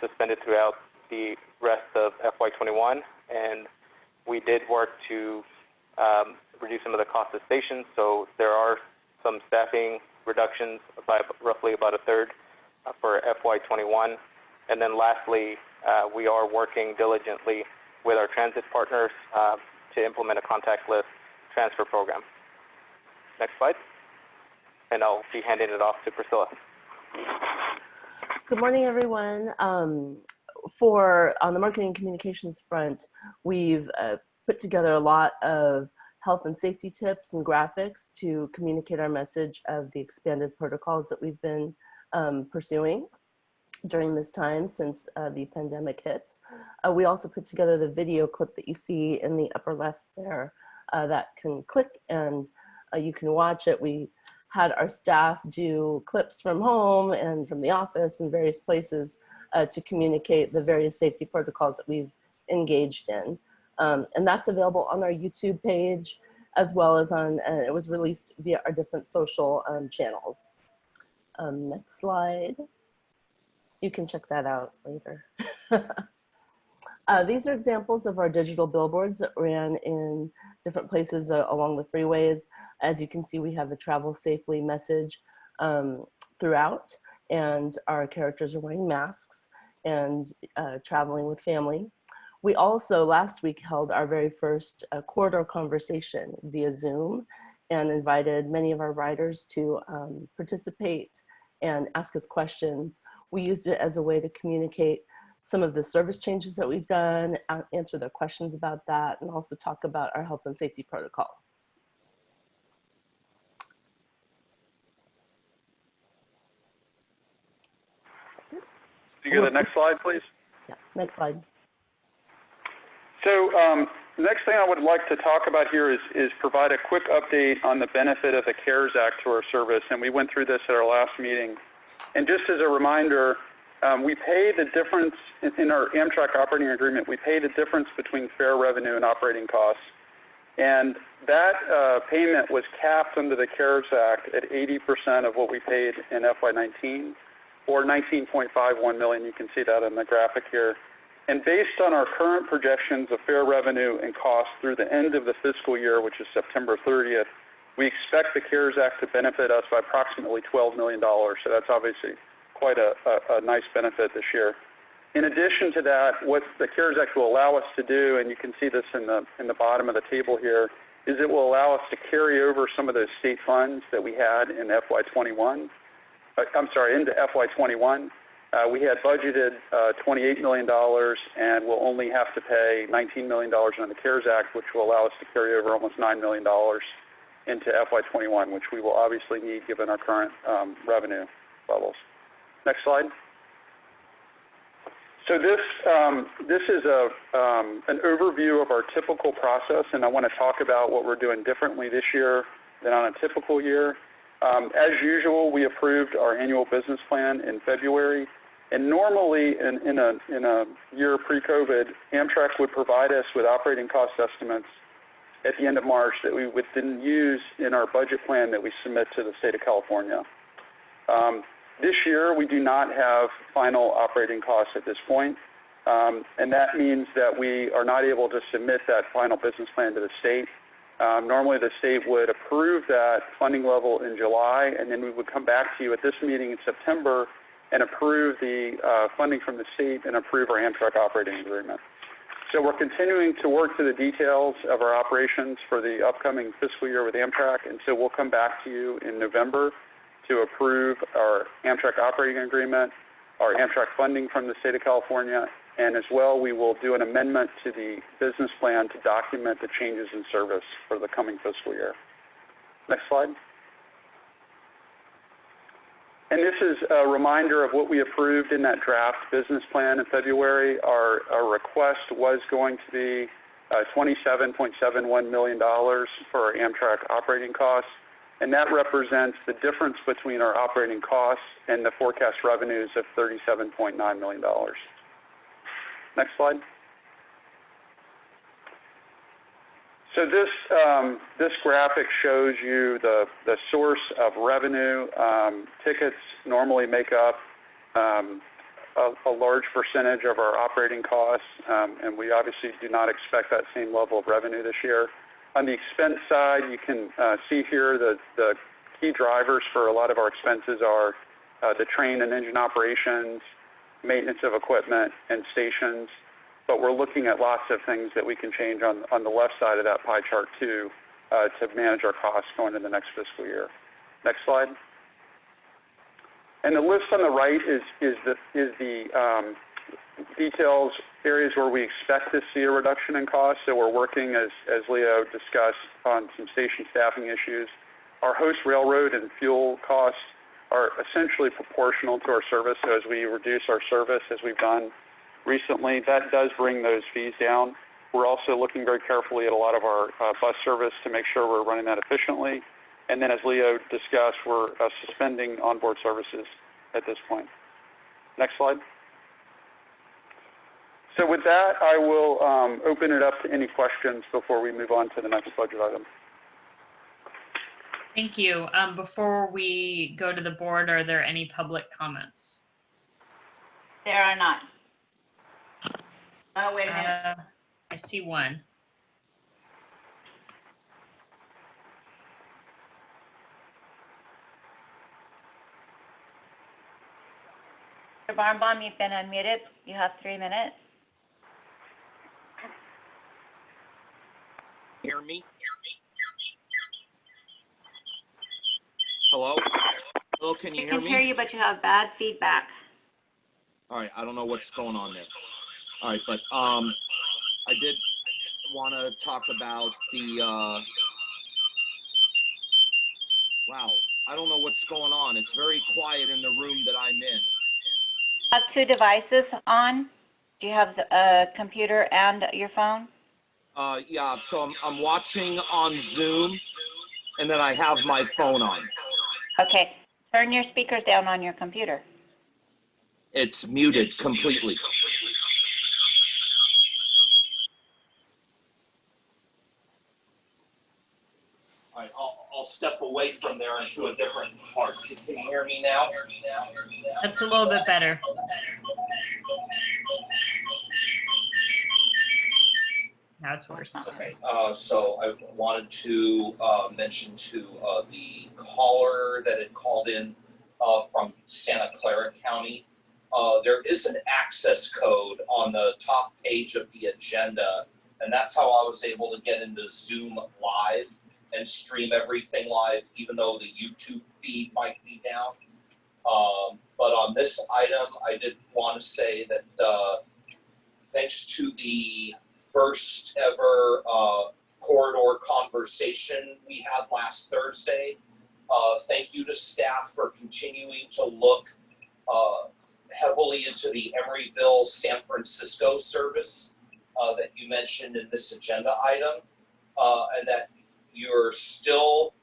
suspended throughout the rest of FY21, and we did work to reduce some of the cost of stations. So there are some staffing reductions by roughly about a third for FY21. And then lastly, we are working diligently with our transit partners to implement a contactless transfer program. Next slide. And I'll be handing it off to Priscilla. Good morning, everyone. On the marketing and communications front, we've put together a lot of health and safety tips and graphics to communicate our message of the expanded protocols that we've been pursuing during this time since the pandemic hit. We also put together the video clip that you see in the upper left there that can click and you can watch it. We had our staff do clips from home and from the office and various places to communicate the various safety protocols that we've engaged in. And that's available on our YouTube page, as well as it was released via our different social channels. Next slide. You can check that out later. These are examples of our digital billboards that ran in different places along the freeways. As you can see, we have the travel safely message throughout, and our characters are wearing masks and traveling with family. We also last week held our very first corridor conversation via Zoom and invited many of our riders to participate and ask us questions. We used it as a way to communicate some of the service changes that we've done, answer their questions about that, and also talk about our health and safety protocols. Can you go to the next slide, please? Yeah, next slide. So the next thing I would like to talk about here is provide a quick update on the benefit of the CARES Act to our service. And we went through this at our last meeting. And just as a reminder, we pay the difference in our Amtrak operating agreement. We pay the difference between fare revenue and operating costs. And that payment was capped under the CARES Act at 80% of what we paid in FY19, or $19.51 million. You can see that in the graphic here. And based on our current projections of fare revenue and costs through the end of the fiscal year, which is September 30th, we expect the CARES Act to benefit us by approximately $12 million. So that's obviously quite a nice benefit this year. In addition to that, what the CARES Act will allow us to do, and you can see this in the bottom of the table here, is it will allow us to carry over some of those state funds that we had in FY21. Into FY21. We had budgeted $28 million, and we'll only have to pay $19 million on the CARES Act, which will allow us to carry over almost $9 million into FY21, which we will obviously need given our current revenue levels. Next slide. So this is an overview of our typical process, and I want to talk about what we're doing differently this year than on a typical year. As usual, we approved our annual business plan in February. And normally, in a year pre-COVID, Amtrak would provide us with operating cost estimates at the end of March that we didn't use in our budget plan that we submit to the state of California. This year, we do not have final operating costs at this point, and that means that we are not able to submit that final business plan to the state. Normally, the state would approve that funding level in July, and then we would come back to you at this meeting in September and approve the funding from the state and approve our Amtrak operating agreement. So we're continuing to work through the details of our operations for the upcoming fiscal year with Amtrak, and so we'll come back to you in November to approve our Amtrak operating agreement, our Amtrak funding from the state of California, and as well we will do an amendment to the business plan to document the changes in service for the coming fiscal year. Next slide. And this is a reminder of what we approved in that draft business plan in February. Our request was going to be $27.71 million for our Amtrak operating costs, and that represents the difference between our operating costs and the forecast revenues of $37.9 million. Next slide. So this graphic shows you the source of revenue. Tickets normally make up a large percentage of our operating costs, and we obviously do not expect that same level of revenue this year. On the expense side, you can see here that the key drivers for a lot of our expenses are the train and engine operations, maintenance of equipment, and stations. But we're looking at lots of things that we can change on the left side of that pie chart too, to manage our costs going into the next fiscal year. Next slide. And the list on the right is the details, areas where we expect to see a reduction in costs. So we're working, as Leo discussed, on some station staffing issues. Our host railroad and fuel costs are essentially proportional to our service. So as we reduce our service, as we've done recently, that does bring those fees down. We're also looking very carefully at a lot of our bus service to make sure we're running that efficiently. And then, as Leo discussed, we're suspending onboard services at this point. Next slide. So with that, I will open it up to any questions before we move on to the next budget item. Thank you. Before we go to the board, are there any public comments? There are not. Oh, wait a minute. I see one. Mr. Barnbaum, you've been unmuted. You have 3 minutes. Hear me? Hello? Hello, can you We hear can hear me? you, but you have bad feedback. All right, I don't know what's going on there. All right, but I did want to talk about the, wow, I don't know what's going on. It's very quiet in the room that I'm in. Have 2 devices on. Do you have a computer and your phone? Yeah, so I'm watching on Zoom, and then I have my phone on. Okay. Turn your speakers down on your computer. It's muted completely. All right, I'll step away from there into a different part. Can you hear me now? That's a little bit better. Now it's worse. Okay, so I wanted to mention to the caller that had called in from Santa Clara County, there is an access code on the top page of the agenda, and that's how I was able to get into Zoom Live and stream everything live, even though the YouTube feed might be down. But on this item, I did want to say that thanks to the first ever corridor conversation we had last Thursday. Thank you to staff for continuing to look heavily into the Emeryville San Francisco service that you mentioned in this agenda item, and that you're still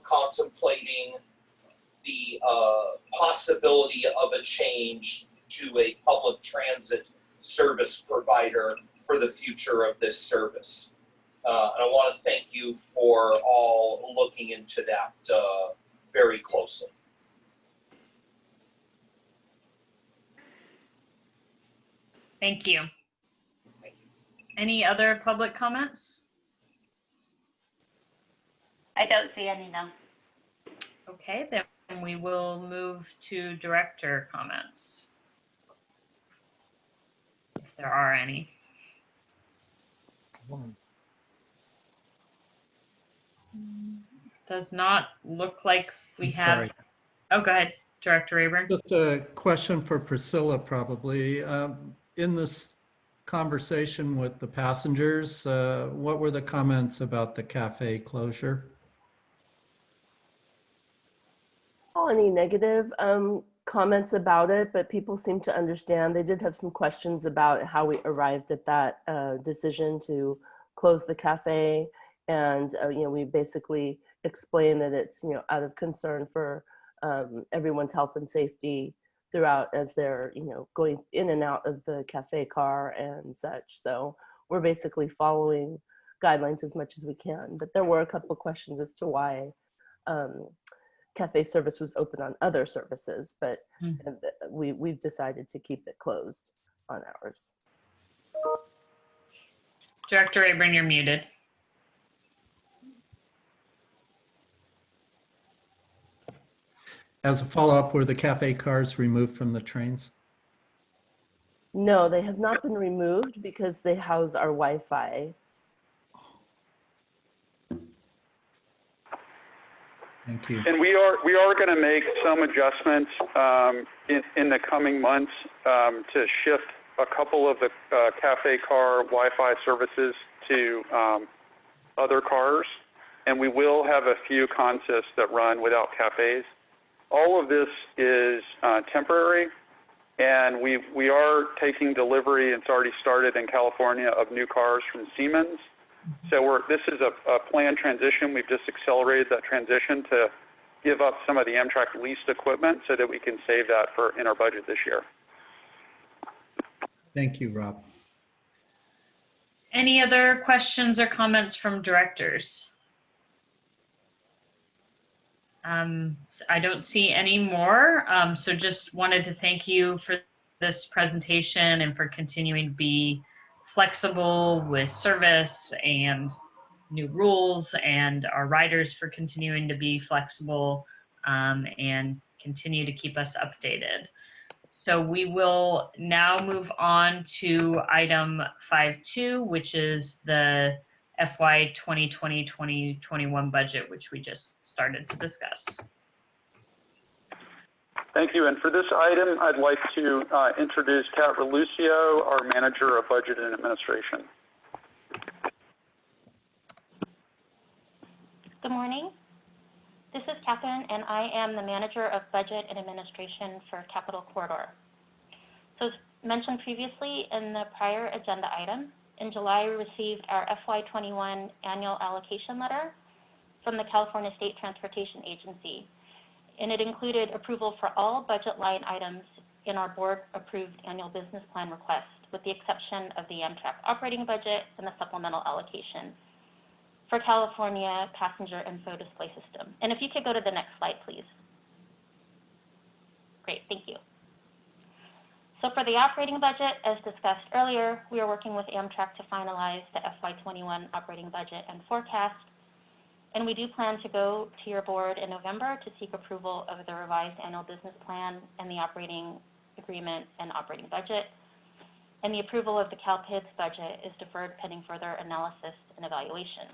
contemplating the possibility of a change to a public transit service provider for the future of this service. And I want to thank you for all looking into that very closely. Thank you. Any other public comments? I don't see any now. Okay, then we will move to director comments, if there are any. Does not look like we I'm have. sorry. Oh, go ahead, Director Rayburn. Just a question for Priscilla, probably. In this conversation with the passengers, what were the comments about the cafe closure? Any negative comments about it, but people seem to understand. They did have some questions about how we arrived at that decision to close the cafe. And, we basically explained that it's, out of concern for everyone's health and safety throughout as they're, going in and out of the cafe car and such. So we're basically following guidelines as much as we can. But there were a couple of questions as to why cafe service was open on other services, but Mm. we've decided to keep it closed on ours. Director Abram, you're muted. As a follow-up, were the cafe cars removed from the trains? No, they have not been removed because they house our Wi-Fi. Thank you. And we are going to make some adjustments in the coming months to shift a couple of the cafe car Wi-Fi services to other cars, and we will have a few consists that run without cafes. All of this is temporary, and we are taking delivery, and it's already started in California, of new cars from Siemens. So this is a planned transition. We've just accelerated that transition to give up some of the Amtrak leased equipment so that we can save that in our budget this year. Thank you, Rob. Any other questions or comments from directors? I don't see any more. So just wanted to thank you for this presentation and for continuing to be flexible with service and new rules, and our riders for continuing to be flexible and continue to keep us updated. So we will now move on to item 5.2, which is the FY 2020-2021 budget, which we just started to discuss. Thank you. And for this item, I'd like to introduce Kat Relucio, our Manager of Budget and Administration. Good morning. This is Catherine, and I am the Manager of Budget and Administration for Capital Corridor. So as mentioned previously in the prior agenda item, in July we received our FY21 annual allocation letter from the California State Transportation Agency, and it included approval for all budget line items in our board-approved annual business plan request, with the exception of the Amtrak operating budget and the supplemental allocation for California passenger info display system. And if you could go to the next slide, please. Great, thank you. So for the operating budget, as discussed earlier, we are working with Amtrak to finalize the FY21 operating budget and forecast. And we do plan to go to your board in November to seek approval of the revised annual business plan and the operating agreement and operating budget. And the approval of the CalPIDS budget is deferred pending further analysis and evaluation.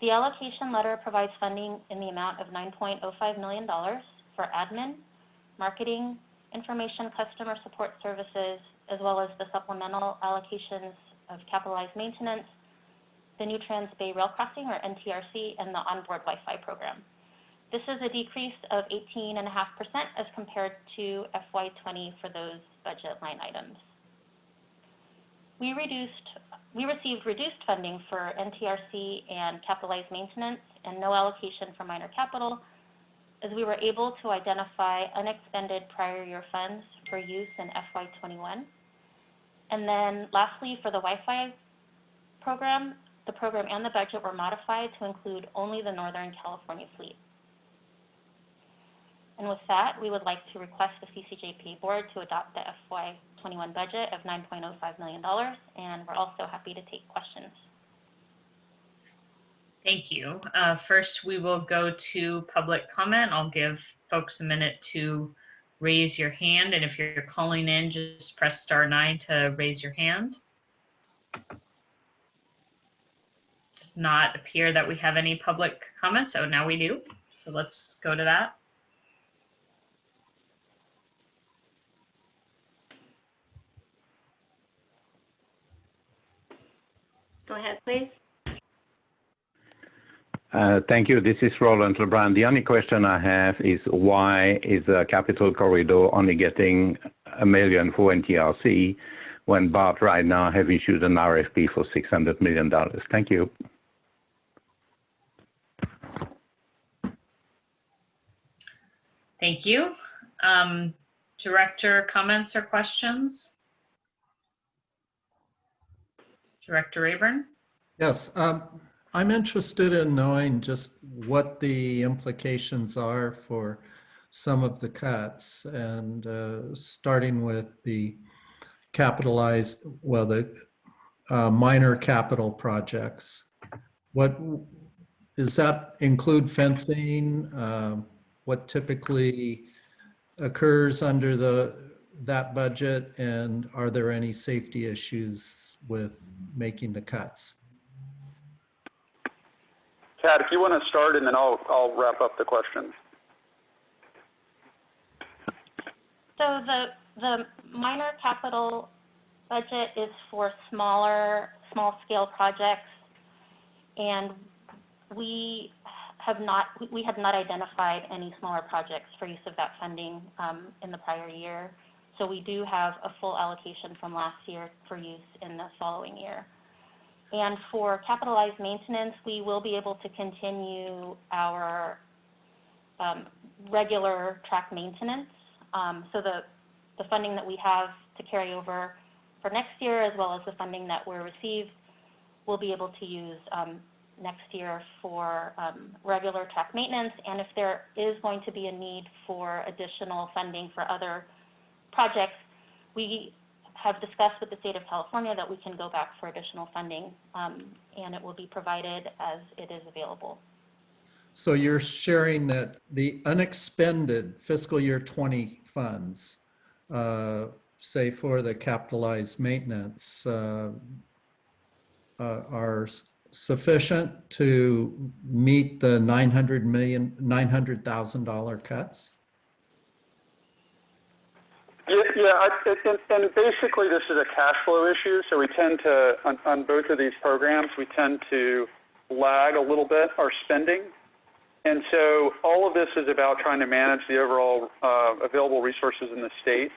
The allocation letter provides funding in the amount of $9.05 million for admin, marketing, information customer support services, as well as the supplemental allocations of capitalized maintenance, the New Trans Bay Rail Crossing, or NTRC, and the onboard Wi-Fi program. This is a decrease of 18.5% as compared to FY20 for those budget line items. We received reduced funding for NTRC and capitalized maintenance and no allocation for minor capital, as we were able to identify unexpended prior year funds for use in FY21. And then lastly, for the Wi-Fi program, the program and the budget were modified to include only the Northern California fleet. And with that, we would like to request the CCJP board to adopt the FY21 budget of $9.05 million, and we're also happy to take questions. Thank you. First, we will go to public comment. I'll give folks a minute to raise your hand, and if you're calling in, just press *9 to raise your hand. Does not appear that we have any public comments. Oh, now we do. So let's go to that. Go ahead, please. Thank you. This is Roland LeBrun. The only question I have is why is Capital Corridor only getting $1 million for NTRC when BART right now have issued an RFP for $600 million? Thank you. Thank you. Director, comments or questions? Director Rayburn? Yes. I'm interested in knowing just what the implications are for some of the cuts, and starting with the capitalized, well, the minor capital projects. What does that include? Fencing? What typically occurs under that budget, and are there any safety issues with making the cuts? Kat, if you want to start, and then I'll wrap up the questions. So the minor capital budget is for small-scale projects, and we had not identified any smaller projects for use of that funding in the prior year. So we do have a full allocation from last year for use in the following year. And for capitalized maintenance, we will be able to continue our regular track maintenance. So the funding that we have to carry over for next year, as well as the funding that we're received, we'll be able to use next year for regular track maintenance. And if there is going to be a need for additional funding for other projects, we have discussed with the state of California that we can go back for additional funding, and it will be provided as it is available. So you're sharing that the unexpended fiscal year 20 funds, say for the capitalized maintenance, are sufficient to meet the $900,000 cuts? Yeah, and basically this is a cash flow issue. So we tend to, on both of these programs, we tend to lag a little bit our spending. And so all of this is about trying to manage the overall available resources in the state.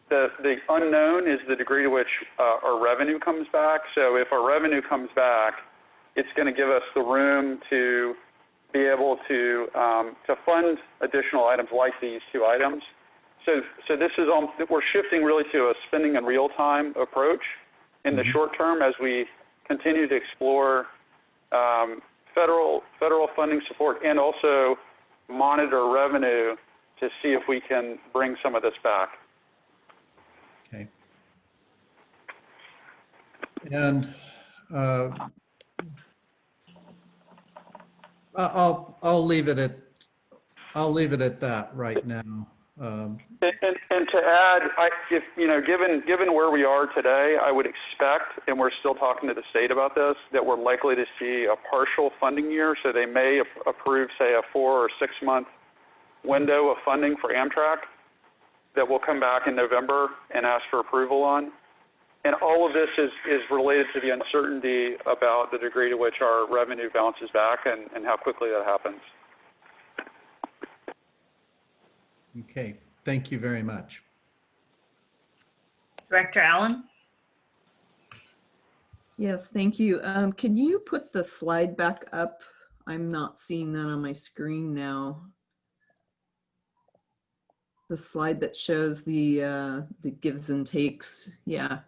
The unknown is the degree to which our revenue comes back. So if our revenue comes back, it's going to give us the room to be able to fund additional items like these two items. So this is we're shifting really to a spending in real time approach in the short term as we continue to explore federal funding support and also monitor revenue to see if we can bring some of this back. Okay. And I'll leave it at that right now. And to add, if given where we are today, I would expect, and we're still talking to the state about this, that we're likely to see a partial funding year. So they may approve, say, a 4 or 6 month window of funding for Amtrak that will come back in November and ask for approval on. And all of this is related to the uncertainty about the degree to which our revenue bounces back and how quickly that happens. Okay, thank you very much. Director Allen? Yes, thank you. Can you put the slide back up? I'm not seeing that on my screen now. The slide that shows the gives and takes. Yeah.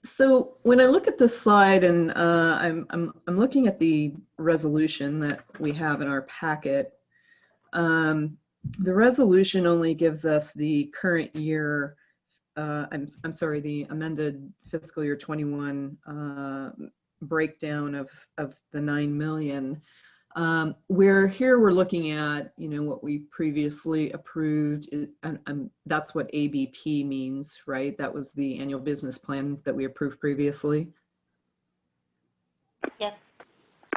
So when I look at this slide, and I'm looking at the resolution that we have in our packet. The resolution only gives us the current year. I'm sorry, the amended fiscal year 21 breakdown of the 9 million. Where here we're looking at, what we previously approved, that's what ABP means, right? That was the annual business plan that we approved previously. Yes.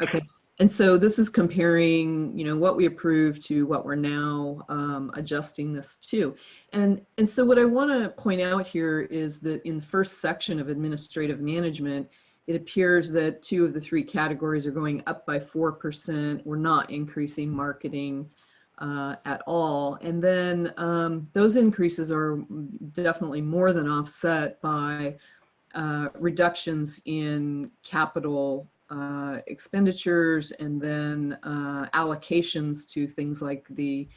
Okay. And so this is comparing, what we approved to what we're now adjusting this to. And so what I want to point out here is that in the first section of administrative management, it appears that 2 of the 3 categories are going up by 4%. We're not increasing marketing at all. And then those increases are definitely more than offset by reductions in capital expenditures, and then allocations to things like the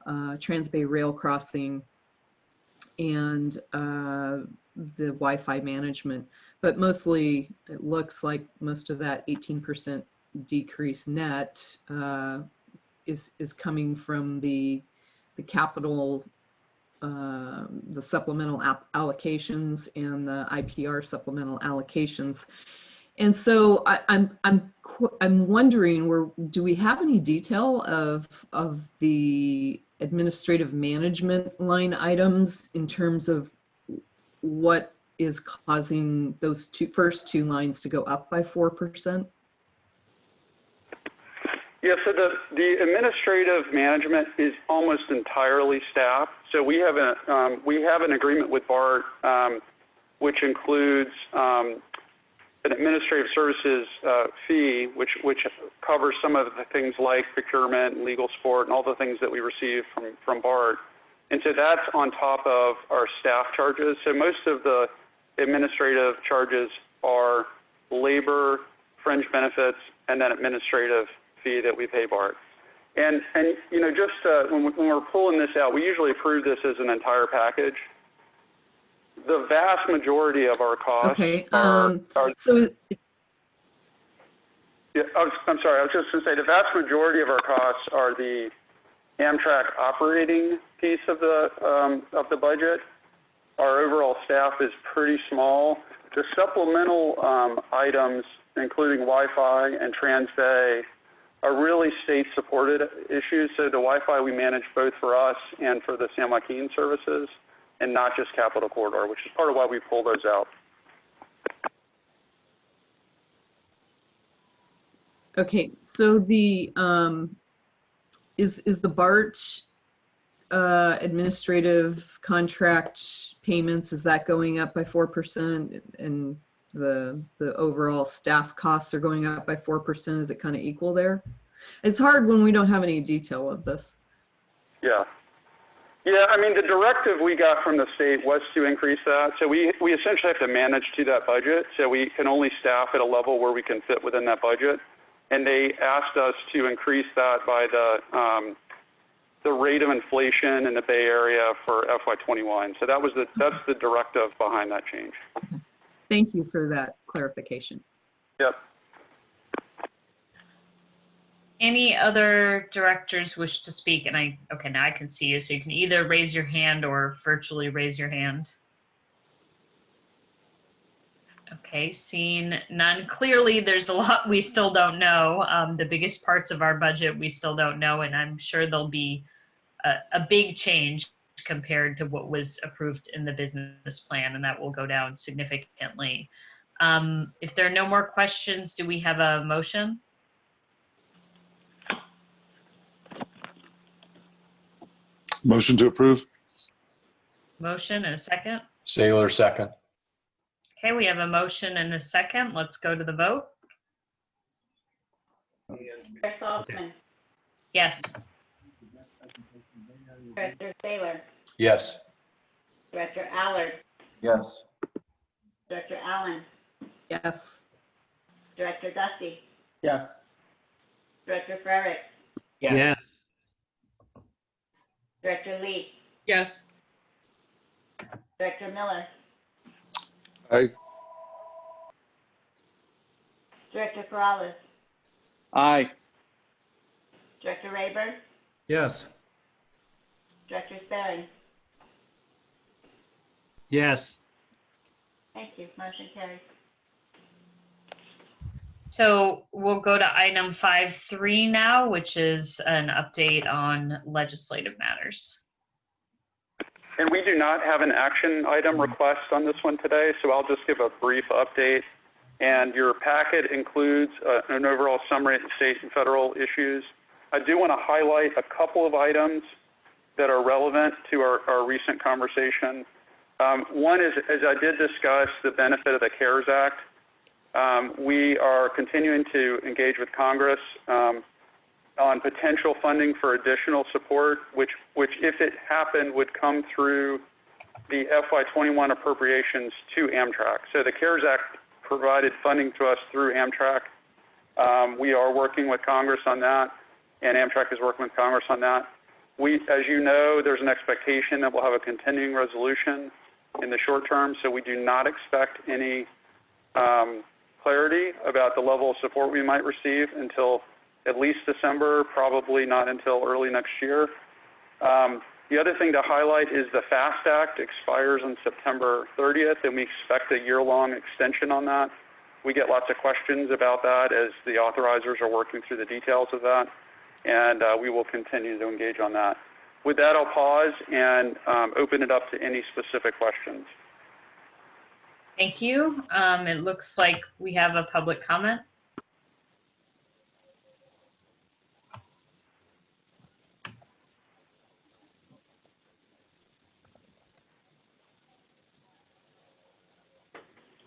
Transbay Rail Crossing and the Wi-Fi management but mostly it looks like most of that 18% decrease net is coming from the capital, the supplemental allocations and the IPR supplemental allocations. And so I'm wondering, do we have any detail of the administrative management line items in terms of what is causing those first two lines to go up by 4%? Yeah, so the administrative management is almost entirely staff. So we have an agreement with BART, which includes an administrative services fee, which covers some of the things like procurement and legal support and all the things that we receive from BART. And so that's on top of our staff charges. So most of the administrative charges are labor, fringe benefits, and then administrative fee that we pay BART. And you know, just when we're pulling this out, we usually approve this as an entire package. The vast majority of our costs are so yeah, I'm sorry, I was just going to say the vast majority of our costs are the Amtrak operating piece of the budget. Our overall staff is pretty small. The supplemental items, including Wi-Fi and TransBay, are really state-supported issues. So the Wi-Fi we manage both for us and for the San Joaquin services, and not just Capital Corridor, which is part of why we pull those out. okay, so the is the BART administrative contract payments, is that going up by 4%, and the overall staff costs are going up by 4%? Is it kind of equal there? It's hard when we don't have any detail of this. Yeah. Yeah, I mean, the directive we got from the state was to increase that. So we essentially have to manage to that budget. So we can only staff at a level where we can fit within that budget. And they asked us to increase that by the rate of inflation in the Bay Area for FY21. So that's the directive behind that change. Thank you for that clarification. Yep. Any other directors wish to speak? And okay, now I can see you, so you can either raise your hand or virtually raise your hand. Okay, seeing none. Clearly, there's a lot we still don't know. The biggest parts of our budget we still don't know, and I'm sure there'll be a big change compared to what was approved in the business plan, and that will go down significantly. If there are no more questions, do we have a motion? Motion to approve. Motion and a second. Saylor, second. Okay, we have a motion and a second. Let's go to the vote. Director Saltzman, Yes. Director Saylor, Yes. Director Allard, Yes. Director Allen, Yes. Director Dusty, Yes. Director Frederick, Yes. Director Lee, Yes. Director Miller, Aye. Director Corrales, Aye. Director Rayburn, Yes. Director Sparing. Yes. Thank you. Motion carries. So we'll go to item 5.3 now, which is an update on legislative matters. And we do not have an action item request on this one today, so I'll just give a brief update. And your packet includes an overall summary of state and federal issues. I do want to highlight a couple of items that are relevant to our recent conversation. One is, as I did discuss, the benefit of the CARES Act. We are continuing to engage with Congress on potential funding for additional support, which if it happened, would come through the FY21 appropriations to Amtrak. So the CARES Act provided funding to us through Amtrak. We are working with Congress on that, and Amtrak is working with Congress on that. As you know, there's an expectation that we'll have a continuing resolution in the short term, so we do not expect any clarity about the level of support we might receive until at least December, probably not until early next year. The other thing to highlight is the FAST Act expires on September 30th, and we expect a year-long extension on that. We get lots of questions about that as the authorizers are working through the details of that, and we will continue to engage on that. With that, I'll pause and open it up to any specific questions. Thank you. It looks like we have a public comment.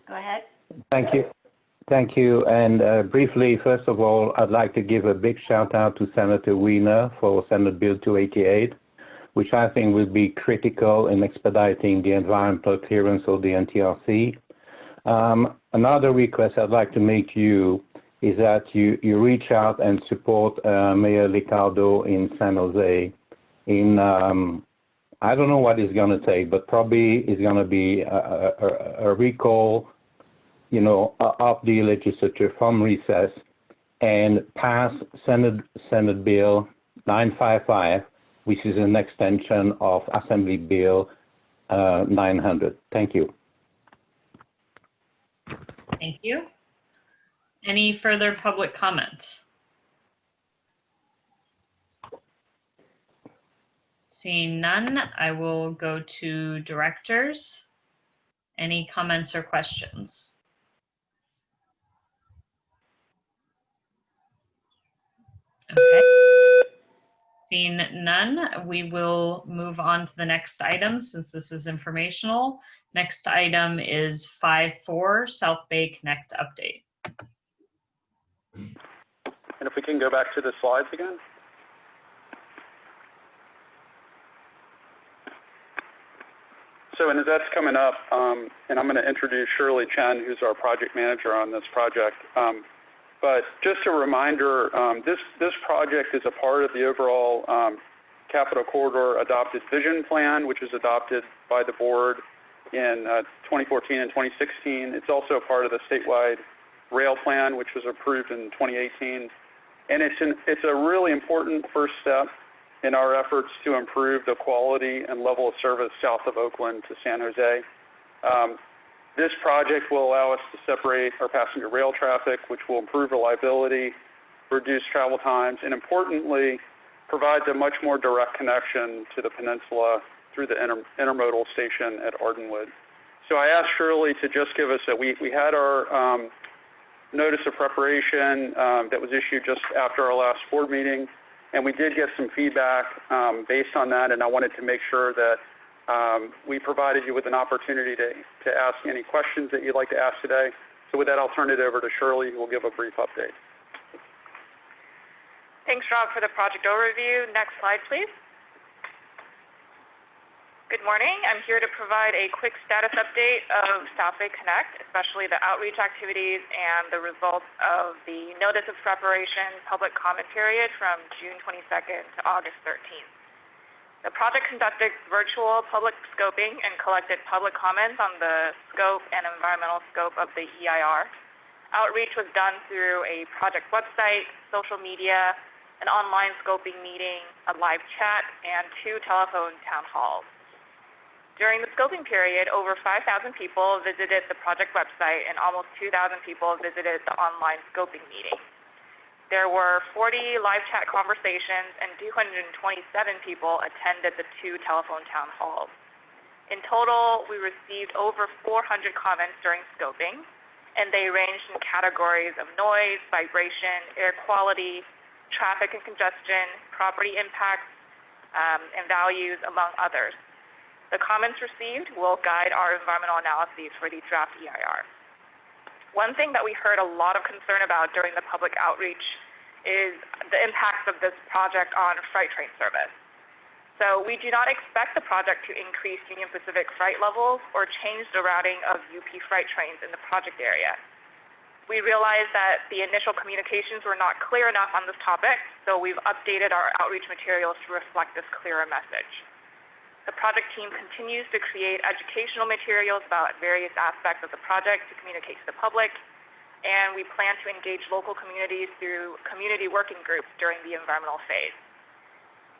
Go ahead. Thank you. Thank you. And briefly, first of all, I'd like to give a big shout out to Senator Wiener for Senate Bill 288, which I think will be critical in expediting the environmental clearance of the NTRC. Another request I'd like to make to you is that you reach out and support Mayor Liccardo in San Jose in, I don't know what it's going to take, but probably it's going to be a recall, you know, of the legislature from recess and pass Senate Bill 955, which is an extension of Assembly Bill 900. Thank you. Thank you. Any further public comment? Seeing none, I will go to directors. Any comments or questions? Okay. Seeing none, we will move on to the next item since this is informational. Next item is 5.4 South Bay Connect update. And if we can go back to the slides again. So, and as that's coming up, and I'm going to introduce Shirley Chen, who's our project manager on this project. But just a reminder, this project is a part of the overall Capital Corridor Adopted Vision Plan, which was adopted by the board in 2014 and 2016. It's also part of the statewide rail plan, which was approved in 2018. And it's a really important first step in our efforts to improve the quality and level of service south of Oakland to San Jose. This project will allow us to separate our passenger rail traffic, which will improve reliability, reduce travel times, and importantly, provides a much more direct connection to the peninsula through the intermodal station at Ardenwood. So I asked Shirley to just give us we had our notice of preparation that was issued just after our last board meeting, and we did get some feedback based on that, and I wanted to make sure that we provided you with an opportunity to ask any questions that you'd like to ask today. So with that, I'll turn it over to Shirley, who will give a brief update. Thanks, Rob, for the project overview. Next slide, please. Good morning. I'm here to provide a quick status update of South Bay Connect, especially the outreach activities and the results of the notice of preparation public comment period from June 22nd to August 13th. The project conducted virtual public scoping and collected public comments on the scope and environmental scope of the EIR. Outreach was done through a project website, social media, an online scoping meeting, a live chat, and 2 telephone town halls. During the scoping period, over 5,000 people visited the project website and almost 2,000 people visited the online scoping meeting. There were 40 live chat conversations and 227 people attended the 2 telephone town halls. In total, we received over 400 comments during scoping, and they ranged in categories of noise, vibration, air quality, traffic and congestion, property impacts, and values, among others. The comments received will guide our environmental analyses for the draft EIR. One thing that we heard a lot of concern about during the public outreach is the impacts of this project on freight train service. So we do not expect the project to increase Union Pacific freight levels or change the routing of UP freight trains in the project area. We realized that the initial communications were not clear enough on this topic, so we've updated our outreach materials to reflect this clearer message. The project team continues to create educational materials about various aspects of the project to communicate to the public, and we plan to engage local communities through community working groups during the environmental phase.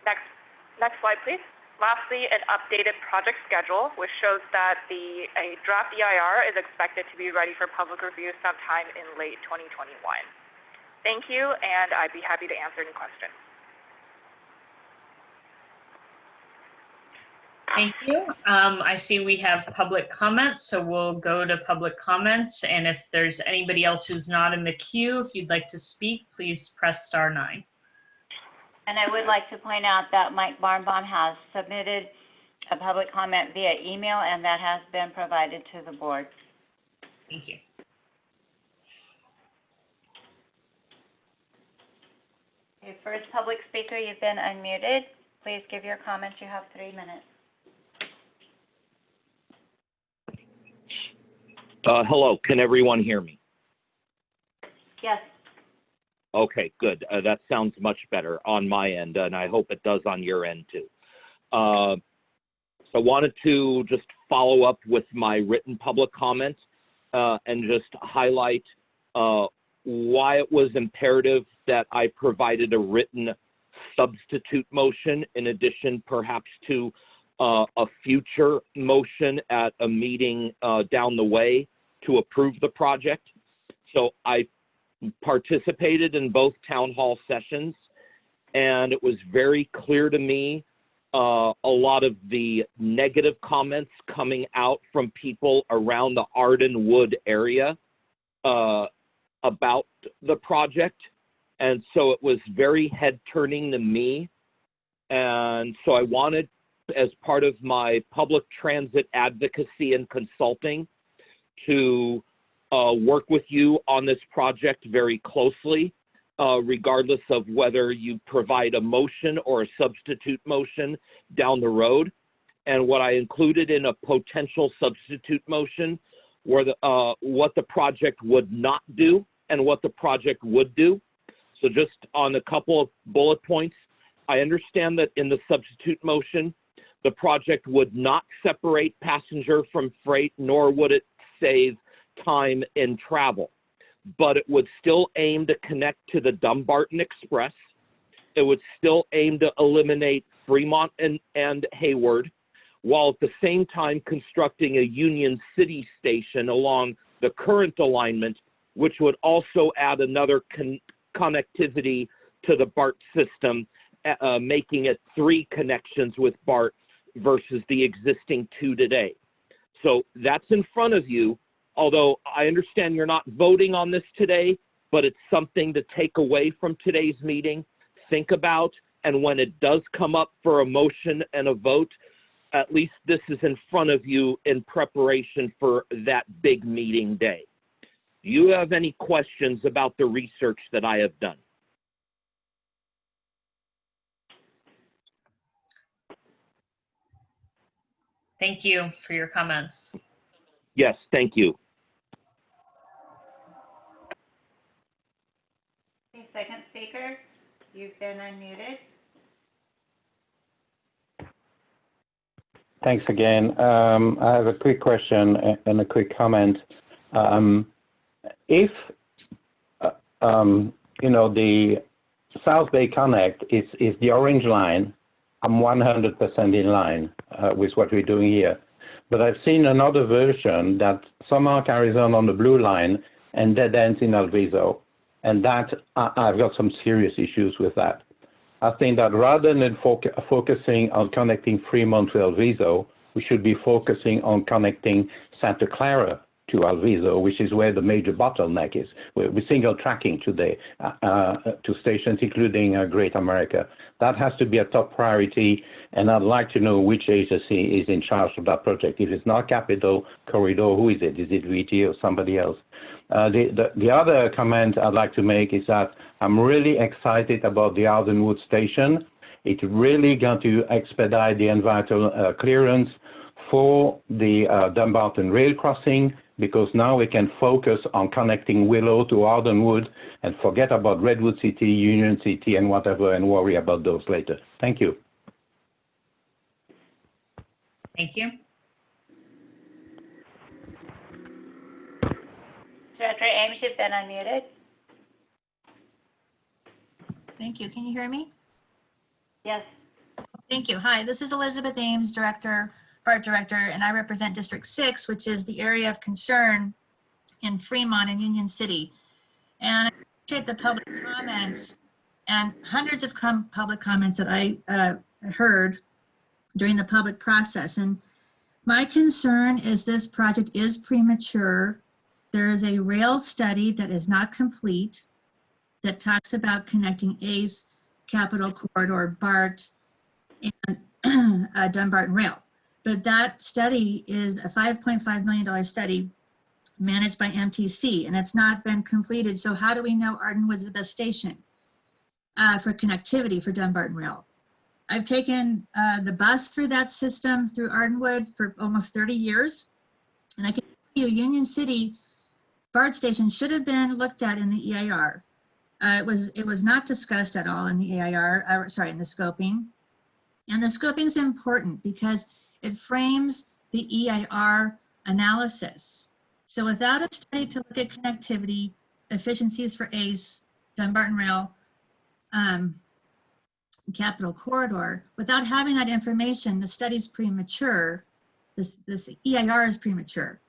Next slide, please. Lastly, an updated project schedule, which shows that a draft EIR is expected to be ready for public review sometime in late 2021. Thank you, and I'd be happy to answer any questions. Thank you. I see we have public comments, so we'll go to public comments. And if there's anybody else who's not in the queue, if you'd like to speak, please press *9. And I would like to point out that Mike Barnbaum has submitted a public comment via email, and that has been provided to the board. Thank you. Okay, first public speaker, you've been unmuted. Please give your comments. You have 3 minutes. Hello, can everyone hear me? Yes. Okay, good. That sounds much better on my end, and I hope it does on your end too. So I wanted to just follow up with my written public comment and just highlight why it was imperative that I provided a written substitute motion in addition perhaps to a future motion at a meeting down the way to approve the project. So I participated in both town hall sessions, and it was very clear to me a lot of the negative comments coming out from people around the Ardenwood area about the project. And so it was very head-turning to me. And so I wanted, as part of my public transit advocacy and consulting, to work with you on this project very closely, regardless of whether you provide a motion or a substitute motion down the road. And what I included in a potential substitute motion were what the project would not do and what the project would do. So just on a couple of bullet points, I understand that in the substitute motion, the project would not separate passenger from freight, nor would it save time in travel, but it would still aim to connect to the Dumbarton Express. It would still aim to eliminate Fremont and Hayward, while at the same time constructing a Union City station along the current alignment, which would also add another connectivity to the BART system, making it 3 connections with BART versus the existing 2 today. So that's in front of you, although I understand you're not voting on this today, but it's something to take away from today's meeting, think about, and when it does come up for a motion and a vote, at least this is in front of you in preparation for that big meeting day. Do you have any questions about the research that I have done? Thank you for your comments. Yes, thank you. Okay, second speaker, you've been unmuted. Thanks again. I have a quick question and a quick comment. If the South Bay Connect is the orange line, I'm 100% in line with what we're doing here. But I've seen another version that somehow carries on the blue line and dead ends in Alviso, and that I've got some serious issues with that. I think that rather than focusing on connecting Fremont to Alviso, we should be focusing on connecting Santa Clara to Alviso, which is where the major bottleneck is. We're single tracking today to stations, including Great America. That has to be a top priority, and I'd like to know which agency is in charge of that project. If it's not Capital Corridor, who is it? Is it VT or somebody else? The other comment I'd like to make is that I'm really excited about the Ardenwood station. It's really going to expedite the environmental clearance for the Dumbarton rail crossing, because now we can focus on connecting Willow to Ardenwood and forget about Redwood City, Union City, and whatever, and worry about those later. Thank you. Thank you. Director Ames, you've been unmuted. Thank you. Can you hear me? Yes. Thank you. Hi, this is Elizabeth Ames, BART Director, and I represent District 6, which is the area of concern in Fremont and Union City. And I appreciate the public comments and hundreds of public comments that I heard during the public process. And my concern is this project is premature. There is a rail study that is not complete that talks about connecting ACE, Capitol Corridor, BART, and Dunbarton Rail. But that study is a $5.5 million study managed by MTC, and it's not been completed. So how do we know Ardenwood's the best station for connectivity for Dunbarton Rail? I've taken the bus through that system through Ardenwood for almost 30 years. And I can tell you, Union City BART station should have been looked at in the EIR. It was not discussed at all in the EIR, in the scoping. And the scoping is important because it frames the EIR analysis. So without a study to look at connectivity, efficiencies for ACE, Dunbarton Rail, Capitol Corridor, without having that information, the study's premature. This EIR is premature.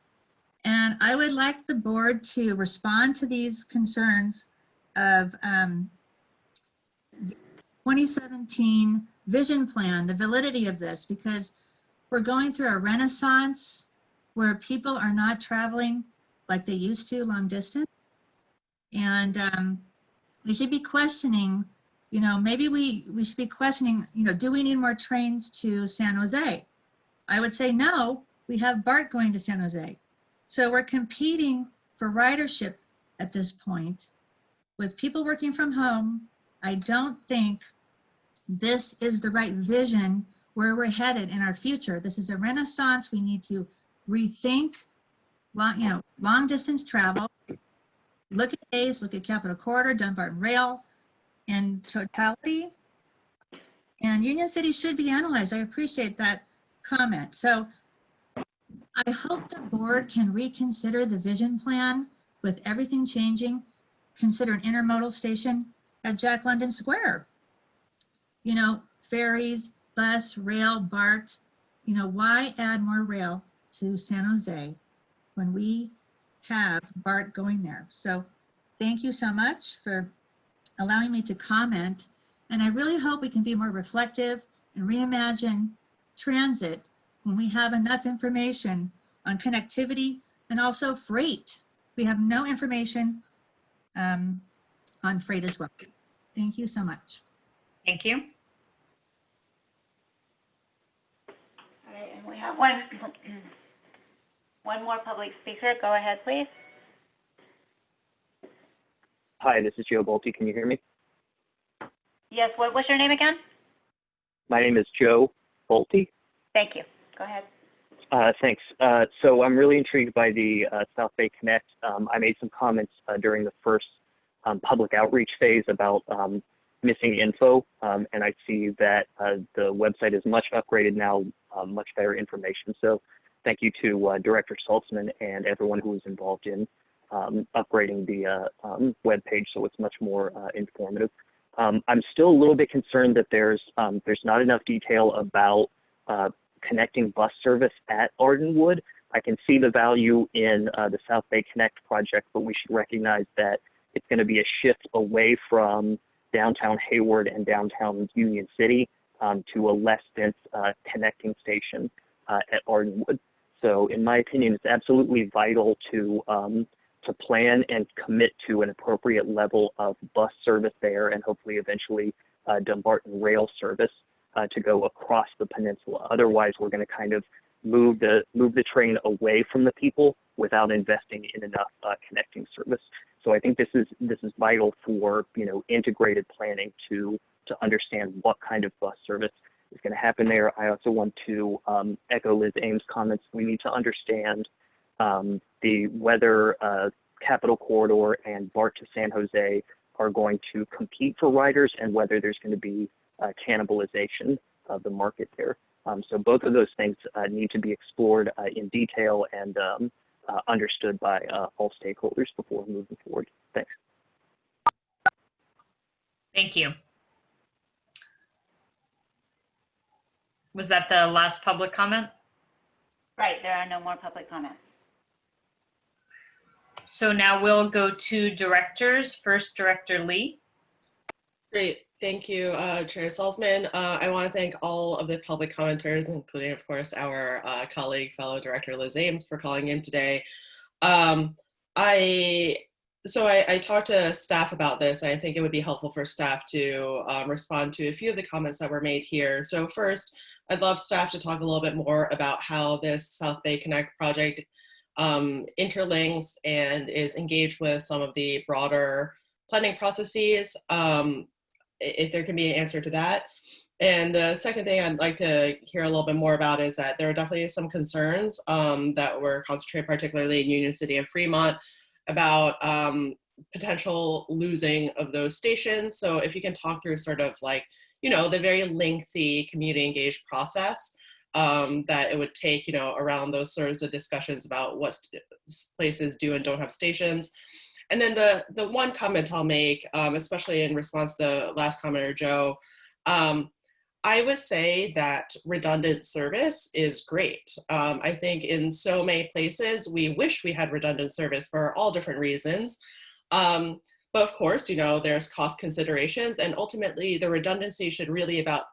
And I would like the board to respond to these concerns of 2017 vision plan, the validity of this, because we're going through a renaissance where people are not traveling like they used to long distance. And we should be questioning, maybe we should be questioning, do we need more trains to San Jose? I would say no, we have BART going to San Jose. So we're competing for ridership at this point with people working from home. I don't think this is the right vision where we're headed in our future. This is a renaissance. We need to rethink long distance travel. Look at ACE, look at Capitol Corridor, Dunbarton Rail in totality. And Union City should be analyzed. I appreciate that comment. So I hope the board can reconsider the vision plan with everything changing. Consider an intermodal station at Jack London Square. Ferries, bus, rail, BART. Why add more rail to San Jose when we have BART going there? So thank you so much for allowing me to comment. And I really hope we can be more reflective and reimagine transit when we have enough information on connectivity and also freight. We have no information on freight as well. Thank you so much. Thank you. All right, and we have one more public speaker. Go ahead, please. Hi, this is Joe Bolte. Can you hear me? Yes, what was your name again? My name is Joe Bolte. Thank you. Go ahead. Thanks. So I'm really intrigued by the South Bay Connect. I made some comments during the first public outreach phase about missing info, and I see that the website is much upgraded now, much better information. So thank you to Director Saltzman and everyone who was involved in upgrading the web page so it's much more informative. I'm still a little bit concerned that there's not enough detail about connecting bus service at Ardenwood. I can see the value in the South Bay Connect project, but we should recognize that it's going to be a shift away from downtown Hayward and downtown Union City to a less dense connecting station at Ardenwood. So in my opinion, it's absolutely vital to plan and commit to an appropriate level of bus service there and hopefully eventually Dumbarton rail service to go across the peninsula. Otherwise, we're going to kind of move the train away from the people without investing in enough connecting service. So I think this is vital for integrated planning to understand what kind of bus service is going to happen there. I also want to echo Liz Ames' comments. We need to understand whether Capitol Corridor and BART to San Jose are going to compete for riders and whether there's going to be cannibalization of the market there. So both of those things need to be explored in detail and understood by all stakeholders before moving forward. Thanks. Thank you. Was that the last public comment? Right, there are no more public comments. So now we'll go to directors. First, Director Lee. Great. Thank you, Chair Salzman. I want to thank all of the public commenters, including, of course, our colleague, fellow Director Liz Ames, for calling in today. I talked to staff about this. I think it would be helpful for staff to respond to a few of the comments that were made here. So first, I'd love staff to talk a little bit more about how this South Bay Connect project interlinks and is engaged with some of the broader planning processes. If there can be an answer to that. And the second thing I'd like to hear a little bit more about is that there are definitely some concerns that were concentrated particularly in Union City and Fremont about potential losing of those stations. So if you can talk through sort of like, you know, the very lengthy community engaged process that it would take, you know, around those sorts of discussions about what places do and don't have stations. And then the one comment I'll make, especially in response to the last commenter, Joe, I would say that redundant service is great. I think in so many places, we wish we had redundant service for all different reasons. But of course, you know, there's cost considerations, and ultimately the redundancy should really about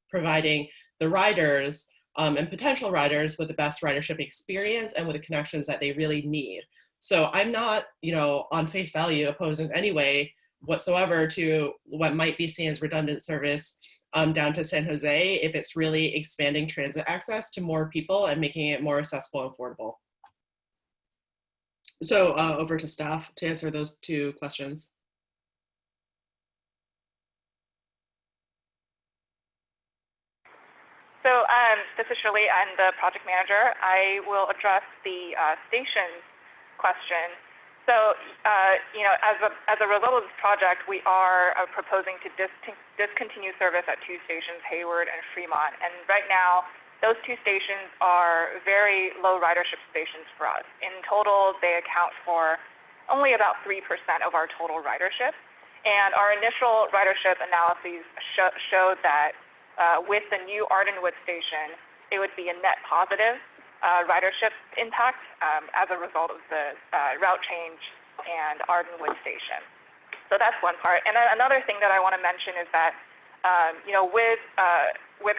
providing the riders and potential riders with the best ridership experience and with the connections that they really need. So I'm not, you know, on face value opposed in any way whatsoever to what might be seen as redundant service down to San Jose if it's really expanding transit access to more people and making it more accessible and affordable. So over to staff to answer those two questions. So this is Shirley. I'm the project manager. I will address the stations question. So, you know, as a result of this project, we are proposing to discontinue service at two stations, Hayward and Fremont. And right now, those two stations are very low ridership stations for us. In total, they account for only about 3% of our total ridership. And our initial ridership analyses showed that with the new Ardenwood station, it would be a net positive ridership impact as a result of the route change and Ardenwood station. So that's one part. And then another thing that I want to mention is that, you know, with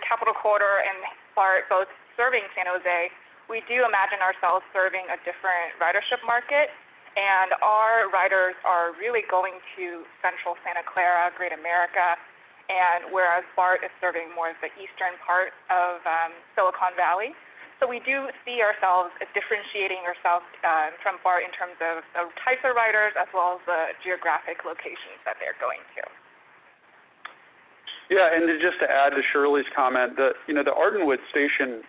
Capital Corridor and BART both serving San Jose, we do imagine ourselves serving a different ridership market. And our riders are really going to Central Santa Clara, Great America, and whereas BART is serving more of the eastern part of Silicon Valley. So we do see ourselves differentiating ourselves from BART in terms of the types of riders as well as the geographic locations that they're going to. Yeah, and just to add to Shirley's comment, the Ardenwood station,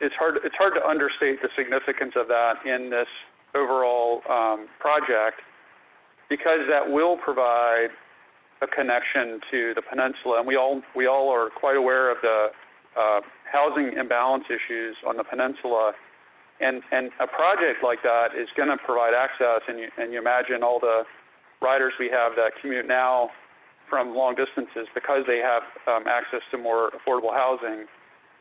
it's hard to understate the significance of that in this overall project, because that will provide a connection to the peninsula, and we all are quite aware of the housing imbalance issues on the peninsula, and a project like that is going to provide access. And you imagine all the riders we have that commute now from long distances because they have access to more affordable housing.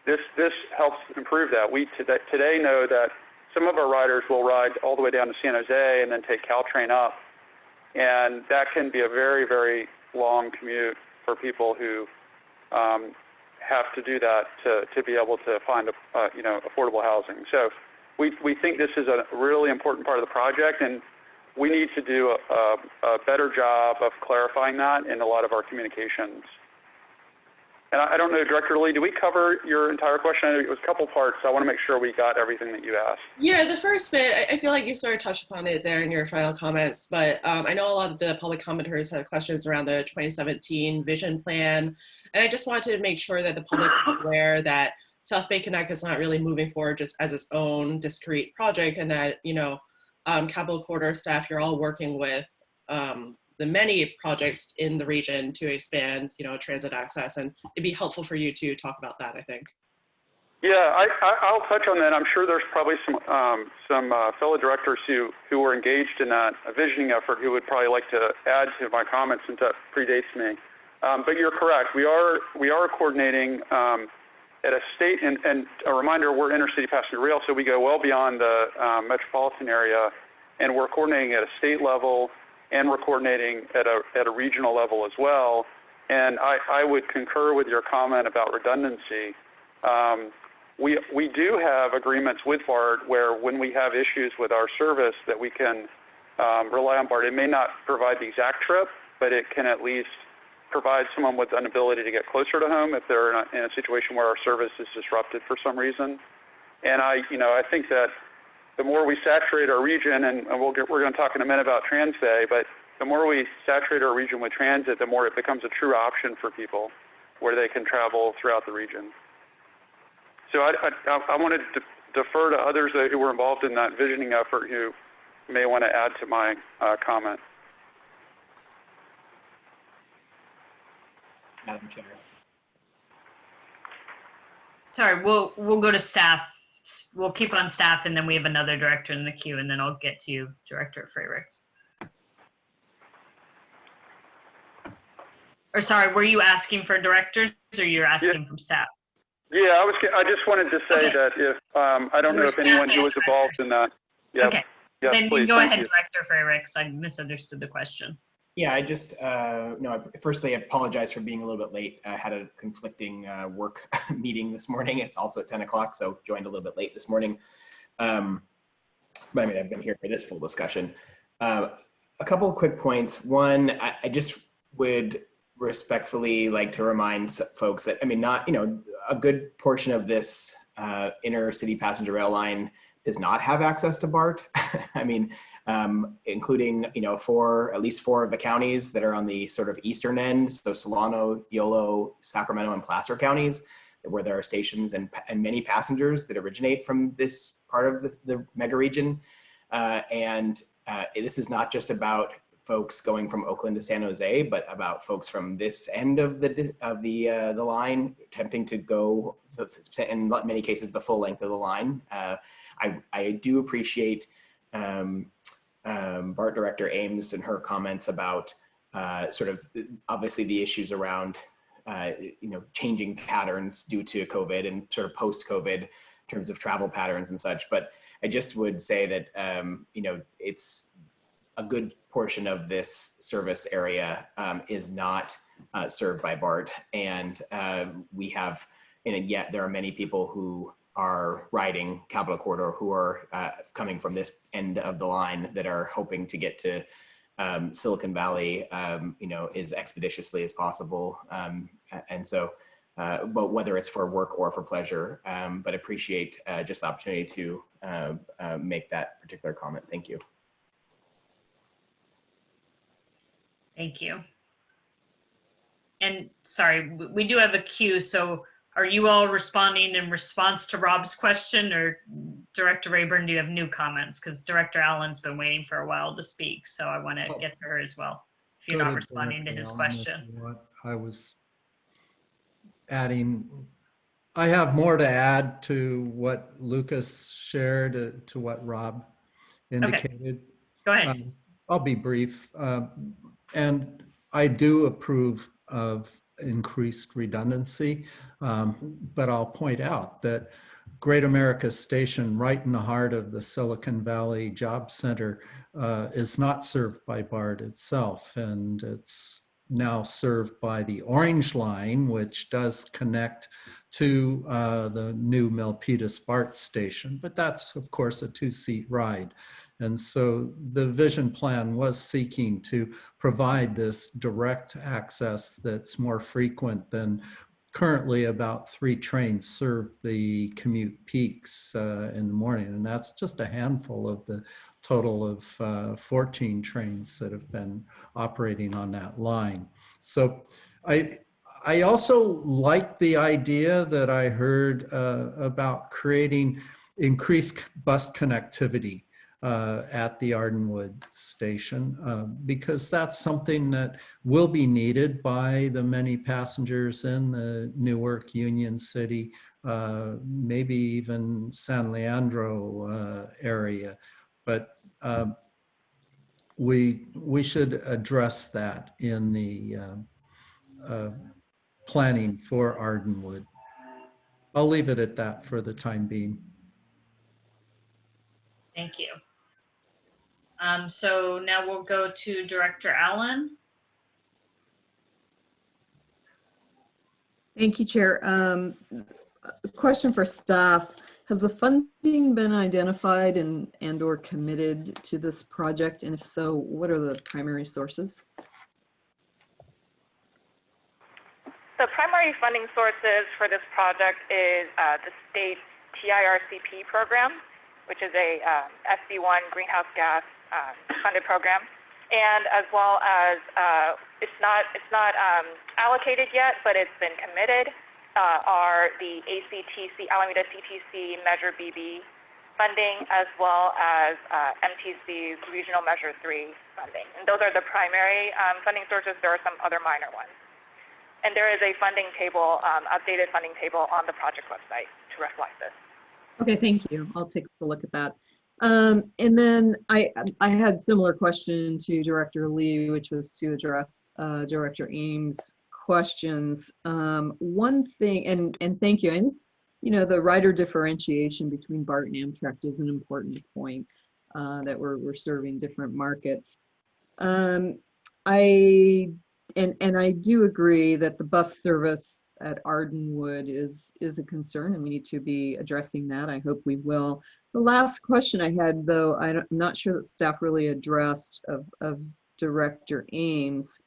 This helps improve that. We today know that some of our riders will ride all the way down to San Jose and then take Caltrain up, and that can be a very, very long commute for people who have to do that to be able to find affordable housing. So we think this is a really important part of the project, and we need to do a better job of clarifying that in a lot of our communications. And I don't know, Director Lee, did we cover your entire question? I know it was a couple parts, so I want to make sure we got everything that you asked. Yeah, the first bit, I feel like you sort of touched upon it there in your final comments, but I know a lot of the public commenters had questions around the 2017 vision plan, and I just wanted to make sure that the public is aware that South Bay Connect is not really moving forward just as its own discrete project, and that, you know, Capital Corridor staff, you're all working with the many projects in the region to expand, you know, transit access, and it'd be helpful for you to talk about that, I think. Yeah, I'll touch on that. I'm sure there's probably some fellow directors who were engaged in that visioning effort who would probably like to add to my comments since that predates me. But you're correct. We are coordinating at a state, and a reminder, we're intercity passenger rail, so we go well beyond the metropolitan area, and we're coordinating at a state level, and we're coordinating at a regional level as well. And I would concur with your comment about redundancy. We do have agreements with BART where when we have issues with our service that we can rely on BART. It may not provide the exact trip, but it can at least provide someone with an ability to get closer to home if they're in a situation where our service is disrupted for some reason. And I think that the more we saturate our region, and we're going to talk in a minute about TransBay, but the more we saturate our region with transit, the more it becomes a true option for people where they can travel throughout the region. So I want to defer to others who were involved in that visioning effort who may want to add to my comment. Madam Chair. Sorry, we'll go to staff. We'll keep on staff, and then we have another director in the queue, and then I'll get to you, Director Freyricks. Or sorry, were you asking for directors, or you're asking from staff? Yeah, I just wanted to say that if I don't know if anyone who was involved in that. Yeah. Okay. Yes, then please. Go ahead, you. Director Freyricks. I misunderstood the question. Yeah, I just, firstly, I apologize for being a little bit late. I had a conflicting work meeting this morning. It's also at 10 o'clock, so joined a little bit late this morning. But I mean, I've been here for this full discussion. A couple of quick points. One, I just would respectfully like to remind folks that, I mean, a good portion of this inner city passenger rail line does not have access to BART. I mean, including, at least four of the counties that are on the sort of eastern end. So Solano, Yolo, Sacramento, and Placer counties, where there are stations and many passengers that originate from this part of the mega region. This is not just about folks going from Oakland to San Jose, but about folks from this end of the line attempting to go, in many cases, the full length of the line. I do appreciate BART Director Ames and her comments about sort of obviously the issues around changing patterns due to COVID and sort of post-COVID in terms of travel patterns and such. But I just would say that it's a good portion of this service area is not served by BART, and yet there are many people who are riding Capital Corridor who are coming from this end of the line that are hoping to get to Silicon Valley, as expeditiously as possible. But whether it's for work or for pleasure, but appreciate just the opportunity to make that particular comment. Thank you. Thank you. And sorry, we do have a queue, so are you all responding in response to Rob's question, or Director Rayburn, do you have new comments? Because Director Allen's been waiting for a while to speak, so I want to get to her as well, if you're not responding to his question. What I was adding, I have more to add to what Lucas shared, to what Rob indicated. Okay. Go ahead. I'll be brief. And I do approve of increased redundancy, but I'll point out that Great America Station, right in the heart of the Silicon Valley Job Center, is not served by BART itself, and it's now served by the Orange Line, which does connect to the new Milpitas BART station, but that's, of course, a two-seat ride. And so the vision plan was seeking to provide this direct access that's more frequent than currently. About 3 trains serve the commute peaks in the morning, and that's just a handful of the total of 14 trains that have been operating on that line. So I also like the idea that I heard about creating increased bus connectivity. at the Ardenwood station, because that's something that will be needed by the many passengers in the Newark, Union City, maybe even San Leandro area. But we should address that in the planning for Ardenwood. I'll leave it at that for the time being. Thank you. So now we'll go to Director Allen. Thank you, Chair. A question for staff. Has the funding been identified and or committed to this project? And if so, what are the primary sources? The primary funding sources for this project is the state TIRCP program, which is a SB1 greenhouse gas funded program, and as well as it's not allocated yet, but it's been committed, are the ACTC, Alameda CTC Measure BB funding, as well as MTC's Regional Measure 3 funding. And those are the primary funding sources. There are some other minor ones. And there is a funding table, updated funding table on the project website to reflect this. Okay, thank you. I'll take a look at that. And then I had a similar question to Director Lee, which was to address Director Ames' questions. One thing, and thank you, and the rider differentiation between BART and Amtrak is an important point, that we're serving different markets. I do agree that the bus service at Ardenwood is a concern, and we need to be addressing that. I hope we will. The last question I had, though, I'm not sure that staff really addressed of Director Ames,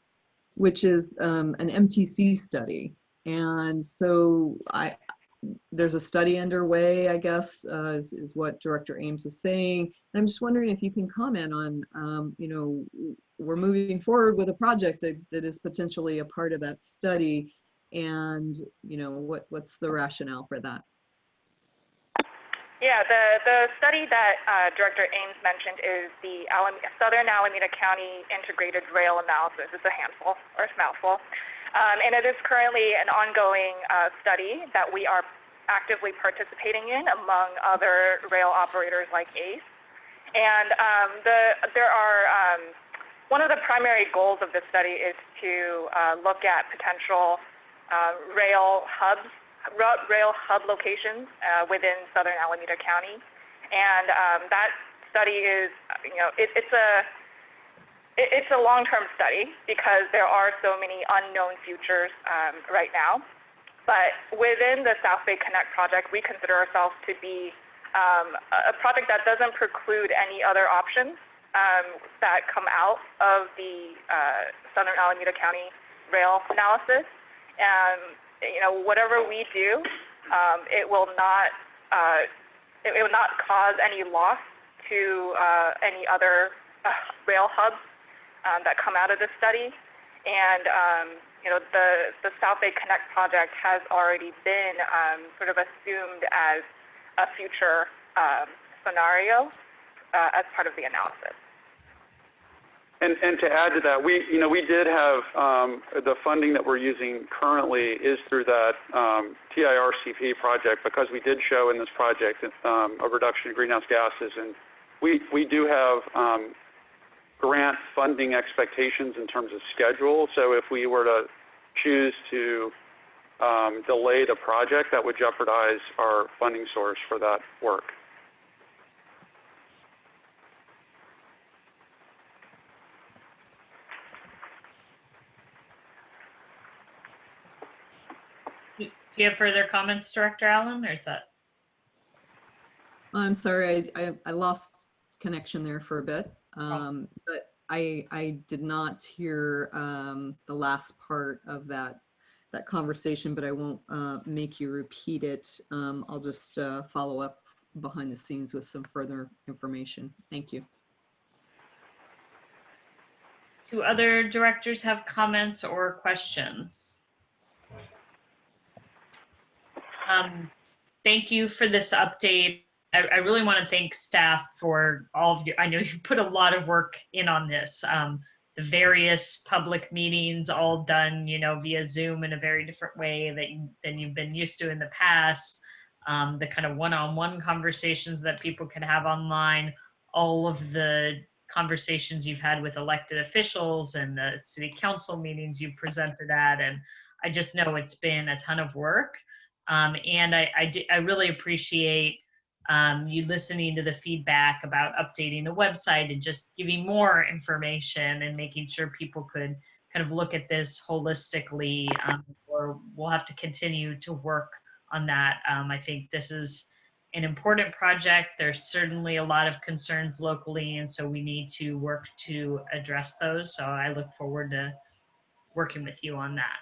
which is an MTC study. And so there's a study underway, I guess, is what Director Ames is saying. And I'm just wondering if you can comment on, we're moving forward with a project that is potentially a part of that study, and what's the rationale for that? Yeah, the study that Director Ames mentioned is the Southern Alameda County Integrated Rail Analysis. It's a handful, or it's a mouthful. And it is currently an ongoing study that we are actively participating in among other rail operators like ACE. And one of the primary goals of this study is to look at potential rail hub locations within Southern Alameda County. And that study is, it's a long-term study because there are so many unknown futures right now. But within the South Bay Connect project, we consider ourselves to be a project that doesn't preclude any other options that come out of the Southern Alameda County rail analysis. And whatever we do, it will not cause any loss to any other rail hubs that come out of this study. And the South Bay Connect project has already been sort of assumed as a future scenario as part of the analysis. And to add to that, we did have the funding that we're using currently is through that TIRCP project, because we did show in this project a reduction in greenhouse gases, and we do have grant funding expectations in terms of schedule. So if we were to choose to delay the project, that would jeopardize our funding source for that work. Do you have further comments, Director Allen, or is that? I'm sorry, I lost connection there for a bit, but I did not hear the last part of that conversation, but I won't make you repeat it. I'll just follow up behind the scenes with some further information. Thank you. Do other directors have comments or questions? Thank you for this update I really want to thank staff for all of you. I know you put a lot of work in on this. The various public meetings all done, via Zoom in a very different way than you've been used to in the past. The kind of one-on-one conversations that people can have online, all of the conversations you've had with elected officials and the city council meetings you've presented at. And I just know it's been a ton of work. And I really appreciate you listening to the feedback about updating the website and just giving more information and making sure people could kind of look at this holistically, or we'll have to continue to work on that. I think this is an important project. There's certainly a lot of concerns locally, and so we need to work to address those. So I look forward to working with you on that.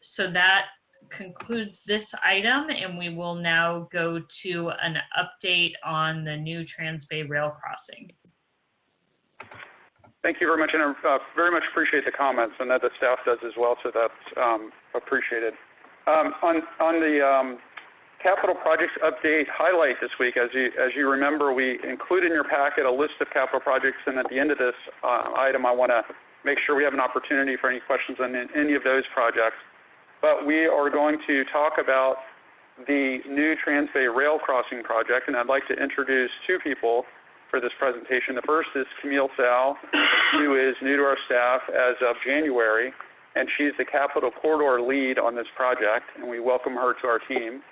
So that concludes this item, and we will now go to an update on the new Transbay Rail crossing. Thank you very much, and I very much appreciate the comments, and that the staff does as well, so that's appreciated. On the capital projects update highlight this week, as you remember, we included in your packet a list of capital projects, and at the end of this item, I want to make sure we have an opportunity for any questions on any of those projects. But we are going to talk about the new Transbay Rail Crossing project, and I'd like to introduce two people for this presentation. The first is Camille Sal, who is new to our staff as of January, and she's the Capital Corridor lead on this project, and we welcome her to our team.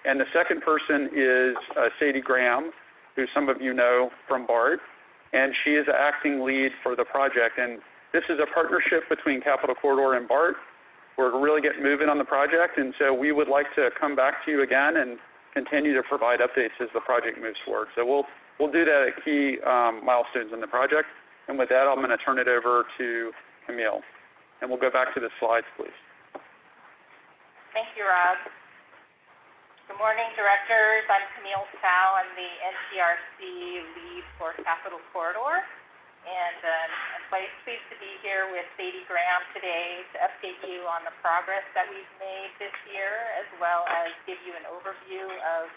And the second person is Sadie Graham, who some of you know from BART, and she is the acting lead for the project. And this is a partnership between Capital Corridor and BART. We're really getting moving on the project, and so we would like to come back to you again and continue to provide updates as the project moves forward. So we'll do that at key milestones in the project. And with that, I'm going to turn it over to Camille. And we'll go back to the slides, please. Thank you, Rob. Good morning, directors. I'm Camille Sal. I'm the NTRC lead for Capital Corridor. And I'm quite pleased to be here with Sadie Graham today to update you on the progress that we've made this year, as well as give you an overview of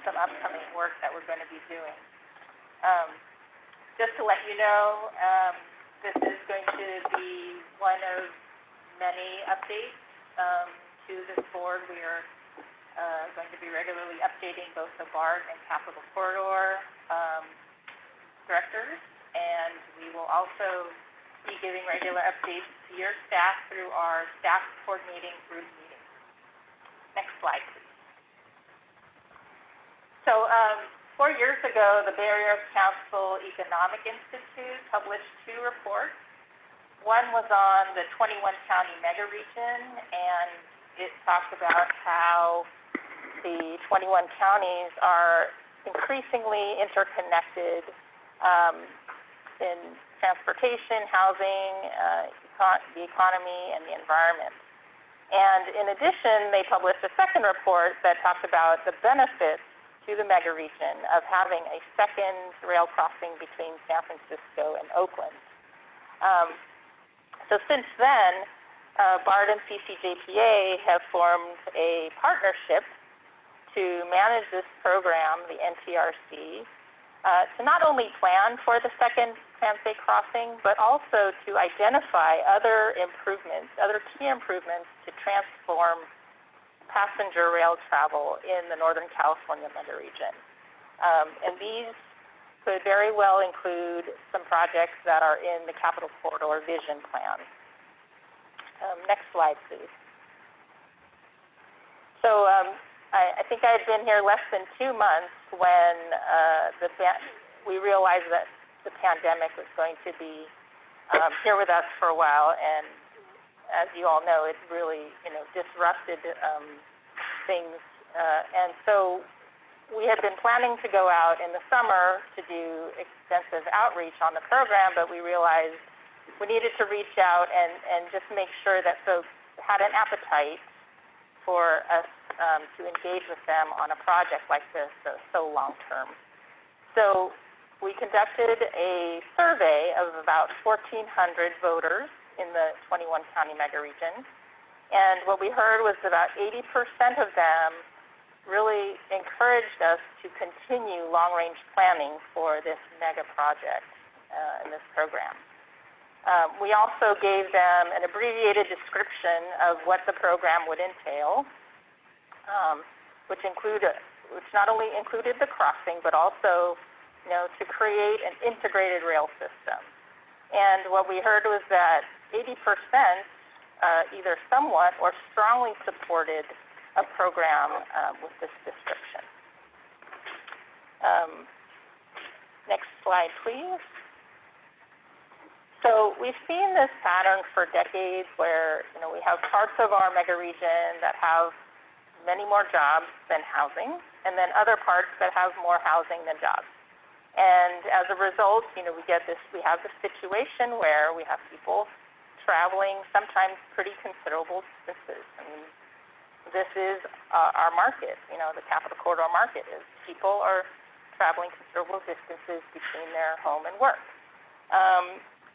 some upcoming work that we're going to be doing. Just to let you know, this is going to be one of many updates to this board. We are going to be regularly updating both the BART and Capital Corridor directors, and we will also be giving regular updates to your staff through our staff coordinating group meetings. Next slide, please. So 4 years ago, the Bay Area Council Economic Institute published two reports. One was on the 21 county mega region, and it talked about how the 21 counties are increasingly interconnected in transportation, housing, the economy, and the environment. And in addition, they published a second report that talked about the benefits to the mega region of having a second rail crossing between San Francisco and Oakland. So since then, BART and CCJPA have formed a partnership to manage this program, the NTRC, to not only plan for the second Transbay crossing, but also to identify other improvements, other key improvements to transform passenger rail travel in the Northern California mega region. And these could very well include some projects that are in the Capital Corridor Vision Plan. Next slide, please. So I think I had been here less than 2 months when we realized that the pandemic was going to be here with us for a while, and as you all know, it really disrupted things. And so we had been planning to go out in the summer to do extensive outreach on the program, but we realized we needed to reach out and just make sure that folks had an appetite for us to engage with them on a project like this so long term. So we conducted a survey of about 1,400 voters in the 21 county mega region. And what we heard was about 80% of them really encouraged us to continue long-range planning for this mega project in this program. We also gave them an abbreviated description of what the program would entail, which not only included the crossing, but also, to create an integrated rail system. And what we heard was that 80% either somewhat or strongly supported a program with this description. Next slide, please. So we've seen this pattern for decades where, we have parts of our mega region that have many more jobs than housing, and then other parts that have more housing than jobs. And as a result, we have this situation where we have people traveling sometimes pretty considerable distances. I mean, this is our market, the Capital Corridor market is people are traveling considerable distances between their home and work.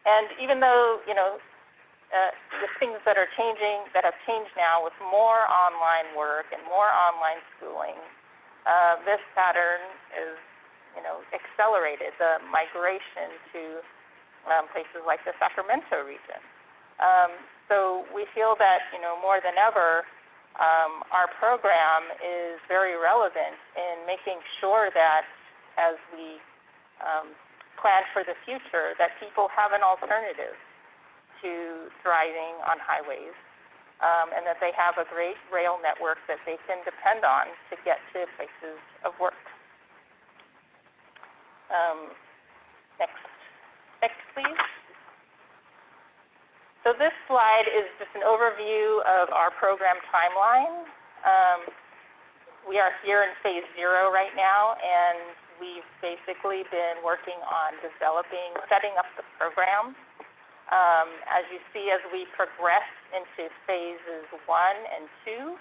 And even though, the things that have changed now with more online work and more online schooling, this pattern is, accelerated the migration to places like the Sacramento region. So we feel that, more than ever, our program is very relevant in making sure that as we plan for the future, that people have an alternative to driving on highways, and that they have a great rail network that they can depend on to get to places of work. Next, please. So this slide is just an overview of our program timeline. We are here in phase 0 right now, and we've basically been working on setting up the program. As you see, as we progress into phases 1 and 2,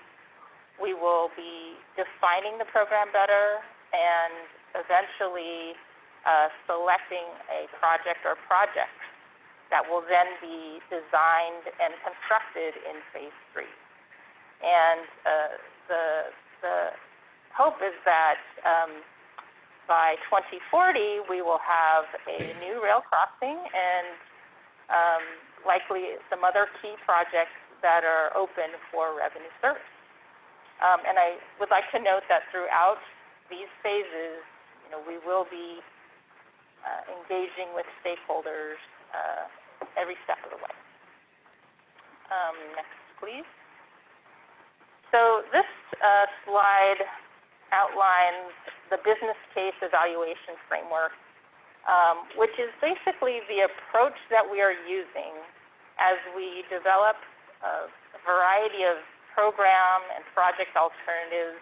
we will be defining the program better and eventually selecting a project or projects that will then be designed and constructed in phase 3. And the hope is that by 2040, we will have a new rail crossing and likely some other key projects that are open for revenue service. And I would like to note that throughout these phases, we will be engaging with stakeholders every step of the way. Next, please. So this slide outlines the business case evaluation framework, which is basically the approach that we are using as we develop a variety of program and project alternatives.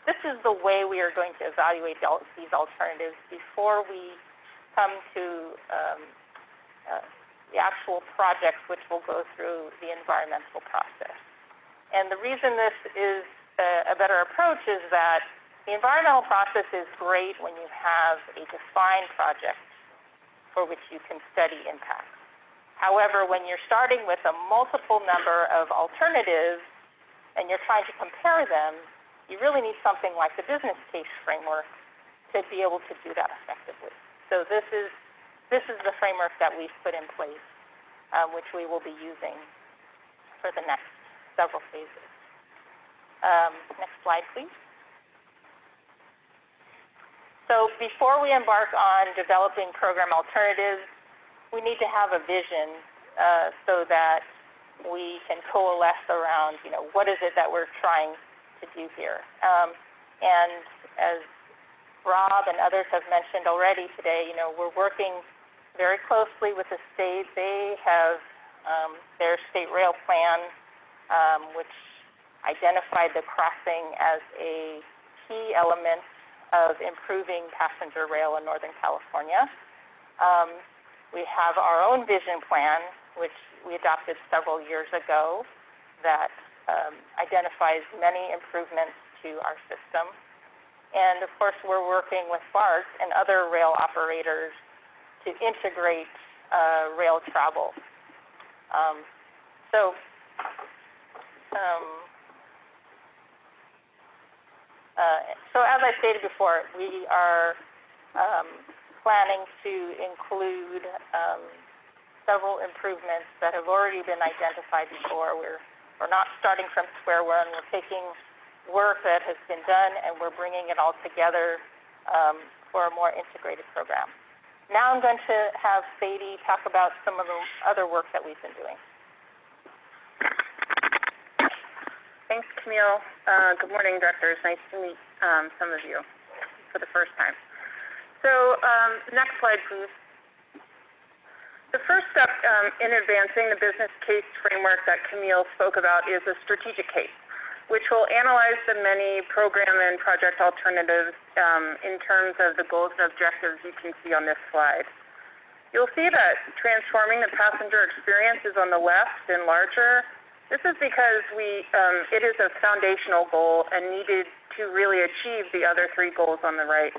This is the way we are going to evaluate these alternatives before we come to the actual projects, which will go through the environmental process. And the reason this is a better approach is that the environmental process is great when you have a defined project for which you can study impacts. However, when you're starting with a multiple number of alternatives and you're trying to compare them, you really need something like the business case framework to be able to do that effectively. So this is the framework that we've put in place, which we will be using for the next several phases. Next slide, please. So before we embark on developing program alternatives, we need to have a vision so that we can coalesce around, what is it that we're trying to do here. And as Rob and others have mentioned already today, we're working very closely with the state. They have their state rail plan, which identified the crossing as a key element of improving passenger rail in Northern California. We have our own vision plan, which we adopted several years ago, that identifies many improvements to our system. And of course, we're working with BART and other rail operators to integrate rail travel. So as I stated before, we are planning to include several improvements that have already been identified before. We're not starting from square one. We're taking work that has been done and we're bringing it all together for a more integrated program. Now I'm going to have Sadie talk about some of the other work that we've been doing. Thanks, Camille. Good morning, directors. Nice to meet some of you for the first time. So next slide, please. The first step in advancing the business case framework that Camille spoke about is a strategic case, which will analyze the many program and project alternatives in terms of the goals and objectives you can see on this slide. You'll see that transforming the passenger experience is on the left and larger. This is because it is a foundational goal and needed to really achieve the other three goals on the right.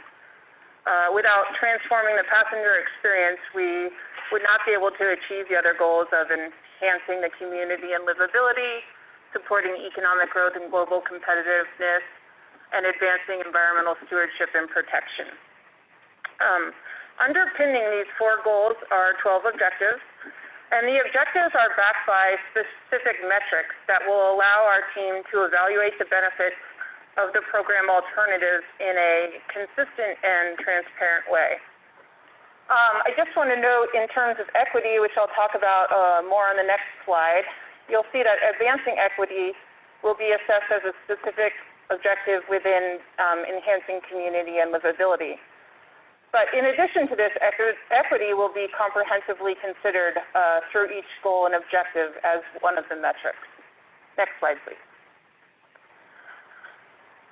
Without transforming the passenger experience, we would not be able to achieve the other goals of enhancing the community and livability, supporting economic growth and global competitiveness, and advancing environmental stewardship and protection. Underpinning these four goals are 12 objectives, and the objectives are backed by specific metrics that will allow our team to evaluate the benefits of the program alternatives in a consistent and transparent way. I just want to note in terms of equity, which I'll talk about more on the next slide, you'll see that advancing equity will be assessed as a specific objective within enhancing community and livability. But in addition to this, equity will be comprehensively considered through each goal and objective as one of the metrics. Next slide, please.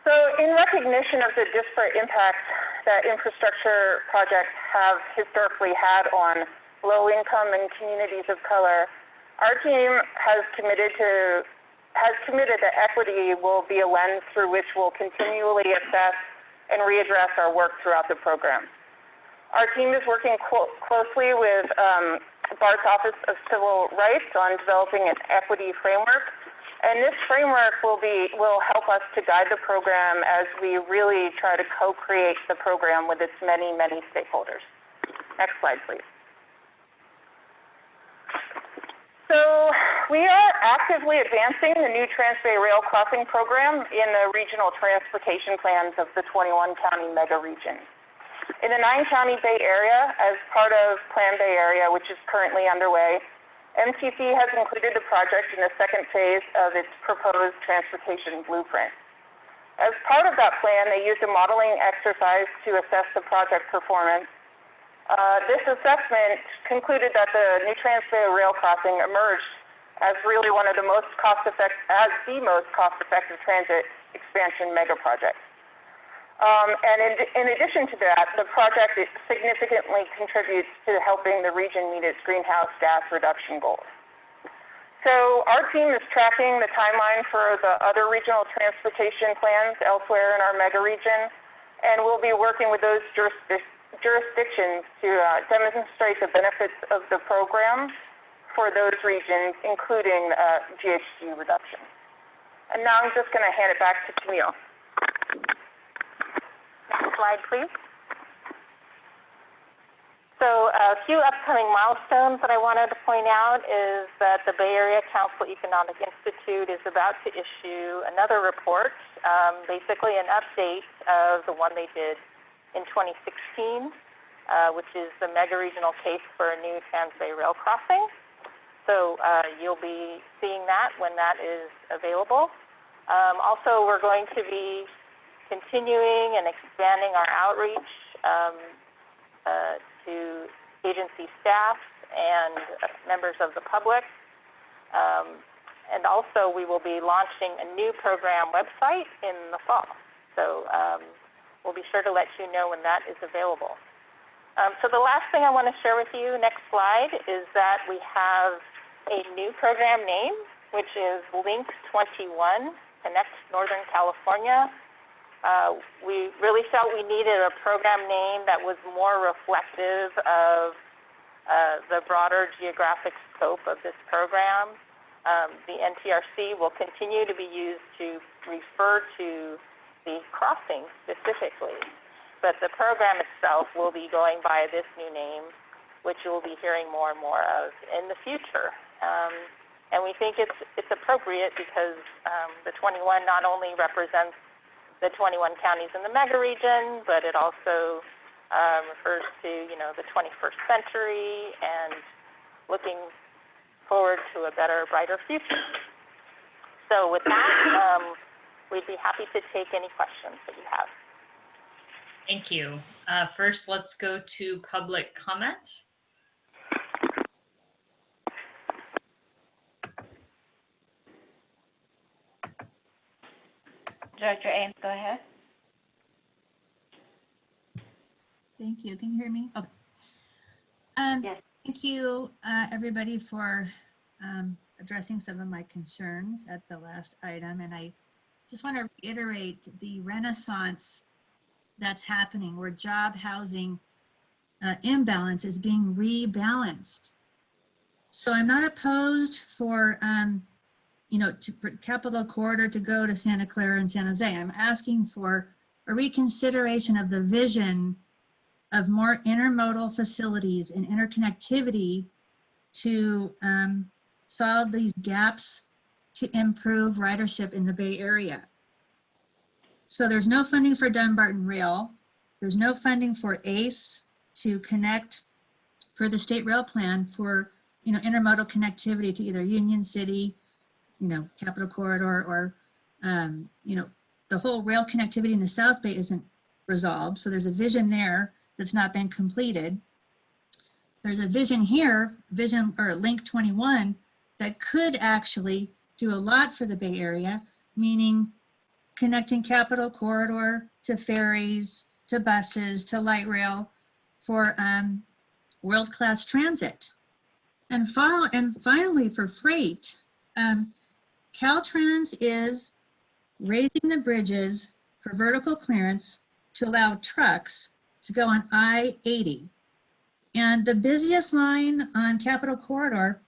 So in recognition of the disparate impacts that infrastructure projects have historically had on low-income and communities of color, our team has committed that equity will be a lens through which we'll continually assess and readdress our work throughout the program. Our team is working closely with BART's Office of Civil Rights on developing an equity framework, and this framework will help us to guide the program as we really try to co-create the program with its many, many stakeholders. Next slide, please. So we are actively advancing the new Trans-Bay Rail Crossing program in the regional transportation plans of the 21-county mega region. In the 9-county Bay Area, as part of Plan Bay Area, which is currently underway, MTC has included the project in the second phase of its proposed transportation blueprint. As part of that plan, they used a modeling exercise to assess the project performance. This assessment concluded that the new Trans-Bay Rail Crossing emerged as really one of the most cost-effective transit expansion mega projects. And in addition to that, the project significantly contributes to helping the region meet its greenhouse gas reduction goals. So our team is tracking the timeline for the other regional transportation plans elsewhere in our mega region, and we'll be working with those jurisdictions to demonstrate the benefits of the program for those regions, including GHG reduction. And now I'm just going to hand it back to Camille. Next slide, please. So a few upcoming milestones that I wanted to point out is that the Bay Area Council Economic Institute is about to issue another report, basically an update of the one they did in 2016, which is the mega regional case for a new Trans-Bay Rail Crossing. So you'll be seeing that when that is available. Also, we're going to be continuing and expanding our outreach to agency staff and members of the public. And also, we will be launching a new program website in the fall. So we'll be sure to let you know when that is available. So the last thing I want to share with you, next slide, is that we have a new program name, which is Link 21, Connect Northern California. We really felt we needed a program name that was more reflective of the broader geographic scope of this program. The NTRC will continue to be used to refer to the crossing specifically. But the program itself will be going by this new name, which you will be hearing more and more of in the future. And we think it's appropriate because the 21 not only represents the 21 counties in the mega region, but it also refers to, the 21st century and looking forward to a better, brighter future. So with that, we'd be happy to take any questions that you have. Thank you. First, let's go to public comment. Director Ames, go ahead. Thank you. Can you hear me? Okay. Yes. Thank you, everybody, for addressing some of my concerns at the last item. And I just want to reiterate the renaissance that's happening where job housing imbalance is being rebalanced. So I'm not opposed for, for Capital Corridor to go to Santa Clara and San Jose. I'm asking for a reconsideration of the vision of more intermodal facilities and interconnectivity to solve these gaps to improve ridership in the Bay Area. So there's no funding for Dunbarton Rail. There's no funding for ACE to connect for the state rail plan for, intermodal connectivity to either Union City, Capital Corridor, or, the whole rail connectivity in the South Bay isn't resolved. So there's a vision there that's not been completed. There's a vision here, Link 21, that could actually do a lot for the Bay Area, meaning connecting Capital Corridor to ferries, to buses, to light rail for world-class transit. And finally, for freight, Caltrans is raising the bridges for vertical clearance to allow trucks to go on I-80. And the busiest line on Capital Corridor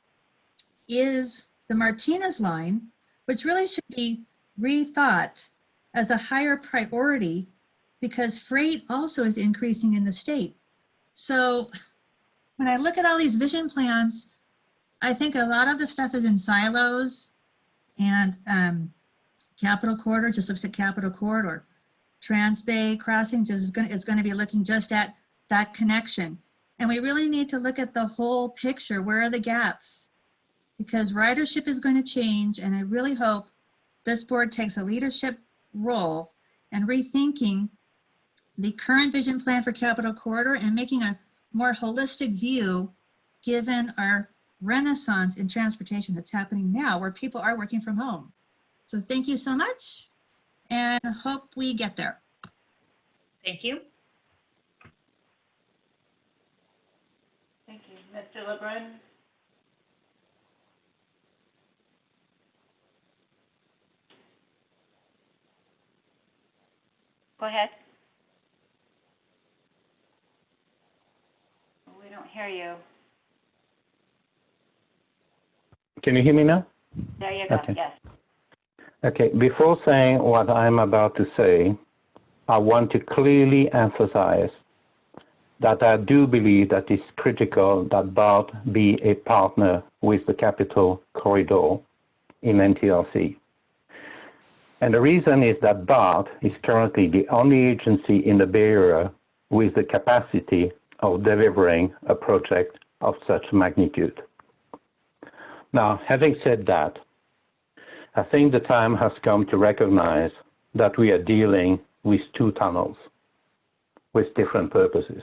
is the Martinez line, which really should be rethought as a higher priority because freight also is increasing in the state. So when I look at all these vision plans, I think a lot of the stuff is in silos, and Capital Corridor just looks at Capital Corridor. Trans-Bay Crossing is going to be looking just at that connection. And we really need to look at the whole picture. Where are the gaps? Because ridership is going to change, and I really hope this board takes a leadership role in rethinking the current vision plan for Capital Corridor and making a more holistic view given our renaissance in transportation that's happening now where people are working from home. So thank you so much and hope we get there. Thank you. Thank you. Mr. LeBrun? Go ahead. We don't hear you. Can you hear me now? There you go, Okay. yes. Okay, before saying what I'm about to say, I want to clearly emphasize that I do believe that it's critical that BART be a partner with the Capital Corridor in NTRC. And the reason is that BART is currently the only agency in the Bay Area with the capacity of delivering a project of such magnitude. Now, having said that, I think the time has come to recognize that we are dealing with two tunnels with different purposes.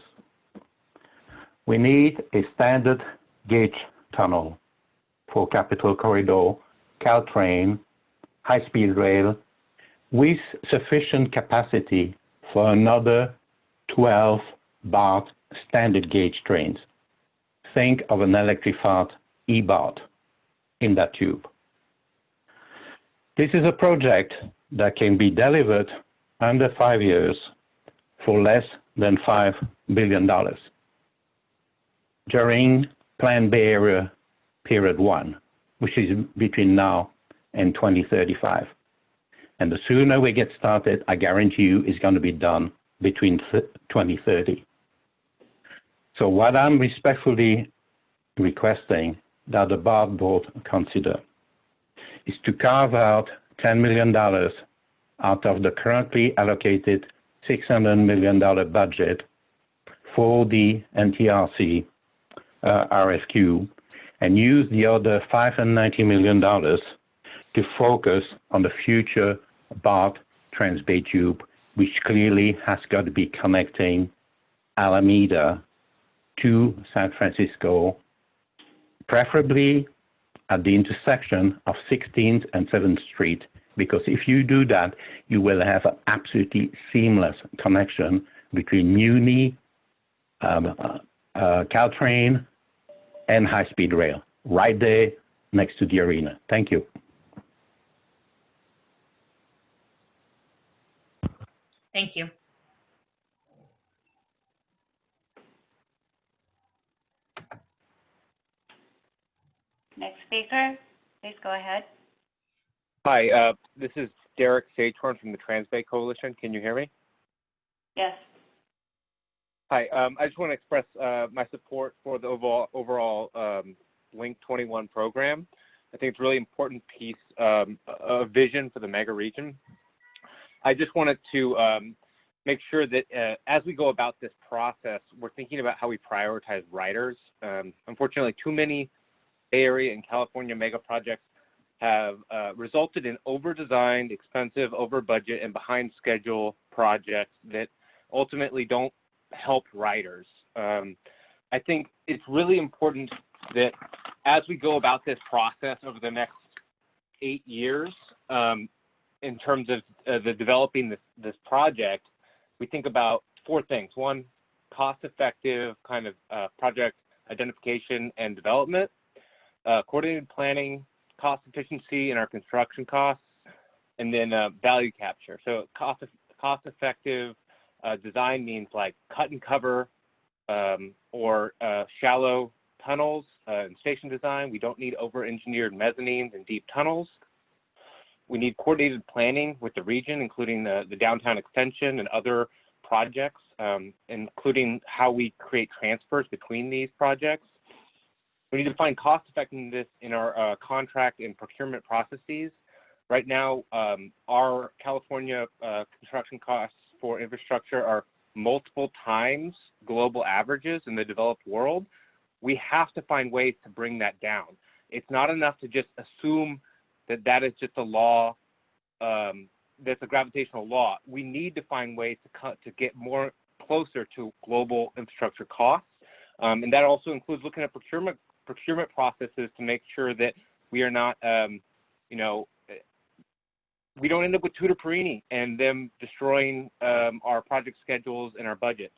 We need a standard gauge tunnel for Capital Corridor, Caltrain, high-speed rail, with sufficient capacity for another 12 BART standard gauge trains. Think of an electrified E-BART in that tube. This is a project that can be delivered under 5 years for less than $5 billion during Planned Bay Area Period 1, which is between now and 2035. And the sooner we get started, I guarantee you it's going to be done between 2030. So what I'm respectfully requesting that the BART board consider is to carve out $10 million out of the currently allocated $600 million budget for the NTRC RFQ and use the other $590 million to focus on the future BART Trans-Bay Tube, which clearly has got to be connecting Alameda to San Francisco, preferably at the intersection of 16th and 7th Street, because if you do that, you will have an absolutely seamless connection between Muni, Caltrain, and high-speed rail, right there next to the arena. Thank you. Thank you. Next speaker, please go ahead. Hi, this is Derek Sagehorn from the Trans-Bay Coalition. Can you hear me? Yes. Hi, I just want to express my support for the overall Link 21 program. I think it's a really important piece of vision for the mega region. I just wanted to make sure that as we go about this process, we're thinking about how we prioritize riders. Unfortunately, too many Bay Area and California mega projects have resulted in over-designed, expensive, over-budget, and behind-schedule projects that ultimately don't help riders. I think it's really important that as we go about this process over the next 8 years, in terms of the developing this project, we think about 4 things. 1, cost-effective kind of project identification and development, coordinated planning, cost efficiency in our construction costs, and then value capture. So cost-effective design means like cut and cover or shallow tunnels and station design. We don't need over-engineered mezzanines and deep tunnels. We need coordinated planning with the region, including the downtown extension and other projects, including how we create transfers between these projects. We need to find cost effectiveness in our contract and procurement processes. Right now, our California construction costs for infrastructure are multiple times global averages in the developed world. We have to find ways to bring that down. It's not enough to just assume that that is just a law, that's a gravitational law. We need to find ways to get more closer to global infrastructure costs. And that also includes looking at procurement processes to make sure that we are not, we don't end up with Tutor Perini and them destroying our project schedules and our budgets.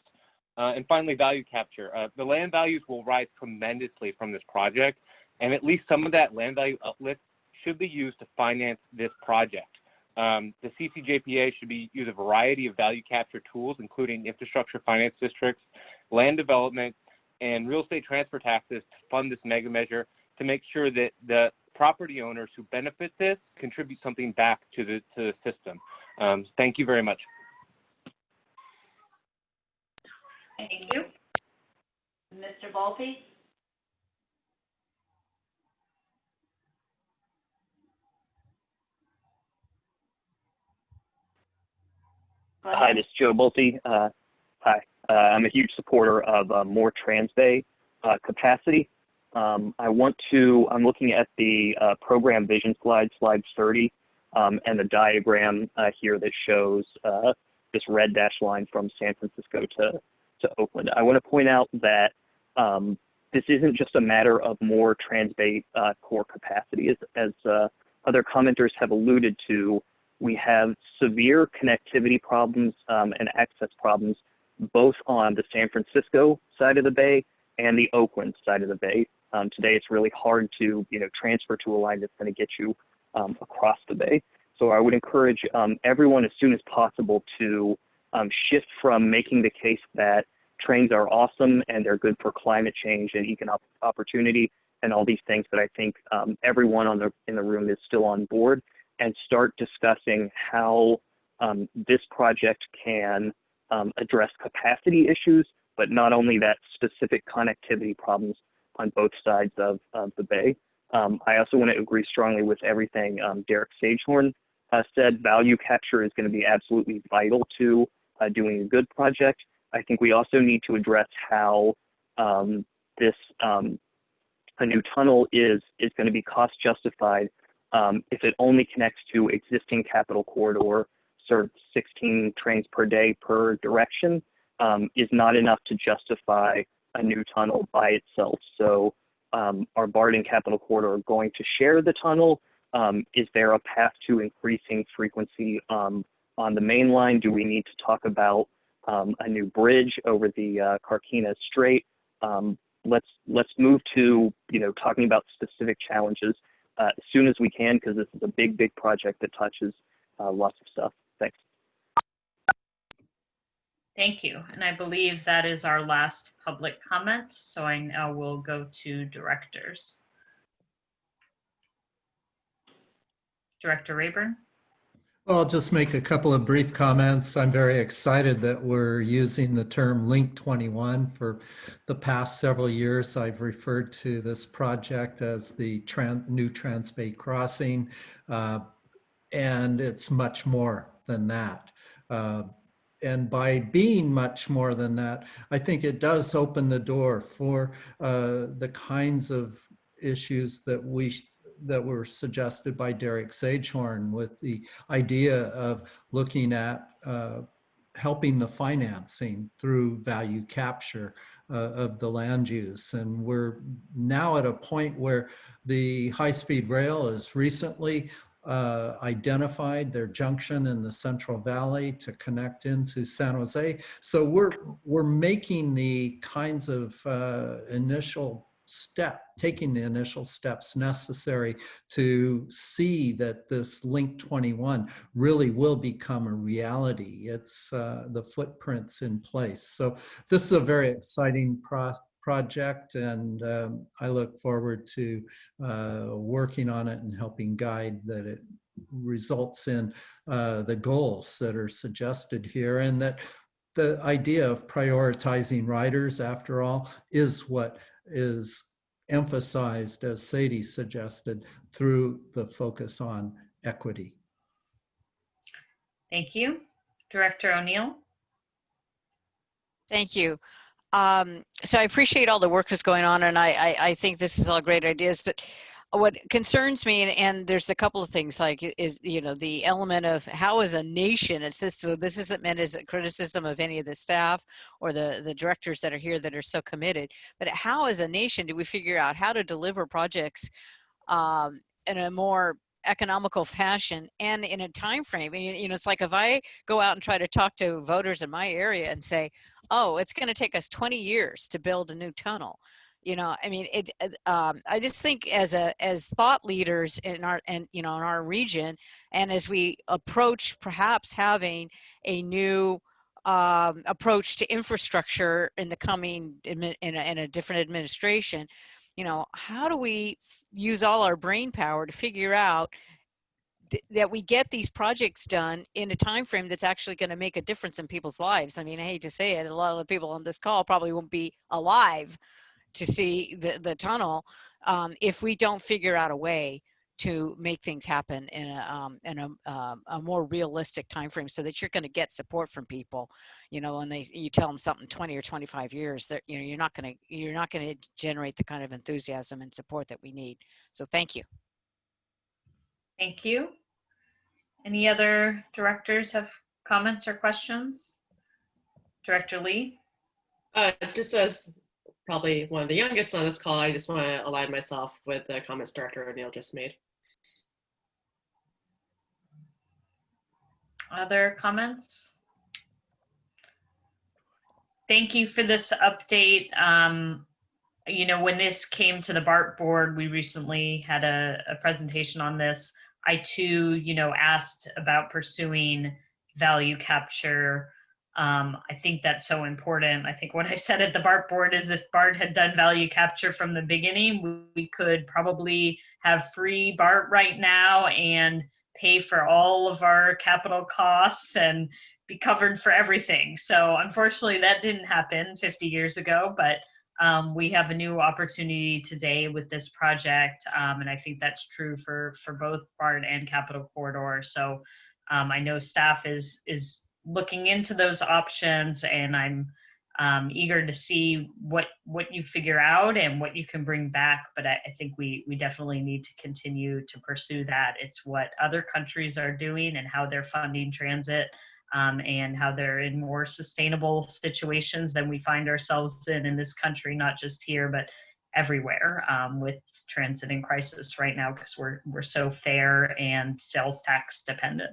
And finally, value capture. The land values will rise tremendously from this project, and at least some of that land value uplift should be used to finance this project. The CCJPA should use a variety of value capture tools, including infrastructure finance districts, land development, and real estate transfer taxes to fund this mega measure to make sure that the property owners who benefit this contribute something back to the system. Thank you very much. Thank you. Mr. Volpe? Hi, this is Joe Bolte. Hi, I'm a huge supporter of more Trans-Bay capacity. I'm looking at the program vision slide 30, and the diagram here that shows this red dashed line from San Francisco to Oakland. I want to point out that this isn't just a matter of more Trans-Bay core capacity. As other commenters have alluded to, we have severe connectivity problems and access problems both on the San Francisco side of the bay and the Oakland side of the bay. Today, it's really hard to transfer to a line that's going to get you across the bay. So I would encourage everyone as soon as possible to shift from making the case that trains are awesome and they're good for climate change and economic opportunity and all these things that I think everyone in the room is still on board, and start discussing how this project can address capacity issues, but not only that, specific connectivity problems on both sides of the bay. I also want to agree strongly with everything Derek Sagehorn said. Value capture is going to be absolutely vital to doing a good project. I think we also need to address how a new tunnel is going to be cost justified if it only connects to existing capital corridor, sort of 16 trains per day per direction, is not enough to justify a new tunnel by itself. So are BART and Capital Corridor going to share the tunnel? Is there a path to increasing frequency on the main line? Do we need to talk about a new bridge over the Carquinez Strait? Let's move to talking about specific challenges as soon as we can, because this is a big project that touches lots of stuff. Thanks. Thank you. And I believe that is our last public comment. So I now will go to directors. Director Rayburn. Well, I'll just make a couple of brief comments. I'm very excited that we're using the term Link 21. For the past several years, I've referred to this project as the new Transbay Crossing, and it's much more than that. And by being much more than that, I think it does open the door for the kinds of issues that were suggested by Derek Sagehorn, with the idea of looking at helping the financing through value capture of the land use. And we're now at a point where the high-speed rail has recently identified their junction in the Central Valley to connect into San Jose. So we're making the kinds of taking the initial steps necessary to see that this Link 21 really will become a reality. It's the footprints in place. So this is a very exciting project, and I look forward to working on it and helping guide that it results in the goals that are suggested here, and that the idea of prioritizing riders, after all, is what is emphasized, as Sadie suggested, through the focus on equity. Thank you. Director O'Neill. Thank you. So I appreciate all the work that's going on, and I think this is all great ideas. But what concerns me, and there's a couple of things, like, is the element of how, as a nation, so this isn't meant as a criticism of any of the staff or the directors that are here that are so committed, but how, as a nation, do we figure out how to deliver projects in a more economical fashion and in a time frame? It's like, if I go out and try to talk to voters in my area and say, oh, it's going to take us 20 years to build a new tunnel. I just think as thought leaders in our region, and as we approach perhaps having a new approach to infrastructure in the coming in a different administration, how do we use all our brain power to figure out that we get these projects done in a time frame that's actually going to make a difference in people's lives? I hate to say it, a lot of the people on this call probably won't be alive to see the tunnel if we don't figure out a way to make things happen in a more realistic time frame, so that you're going to get support from people. When you tell them something 20 or 25 years, that you're not going to generate the kind of enthusiasm and support that we need. So thank you. Thank you. Any other directors have comments or questions? Director Lee. Just as probably one of the youngest on this call, I just want to align myself with the comments Director O'Neill just made. Other comments? Thank you for this update. When this came to the BART board, we recently had a presentation on this. I too, asked about pursuing value capture. I think that's so important. I think what I said at the BART board is, if BART had done value capture from the beginning, we could probably have free BART right now and pay for all of our capital costs and be covered for everything. So unfortunately, that didn't happen 50 years ago, but we have a new opportunity today with this project, and I think that's true for both BART and Capital Corridor. So I know staff is looking into those options, and I'm eager to see what you figure out and what you can bring back. But I think we definitely need to continue to pursue that. It's what other countries are doing and how they're funding transit, and how they're in more sustainable situations than we find ourselves in this country, not just here, but everywhere, with transit in crisis right now, because we're so fare and sales tax dependent.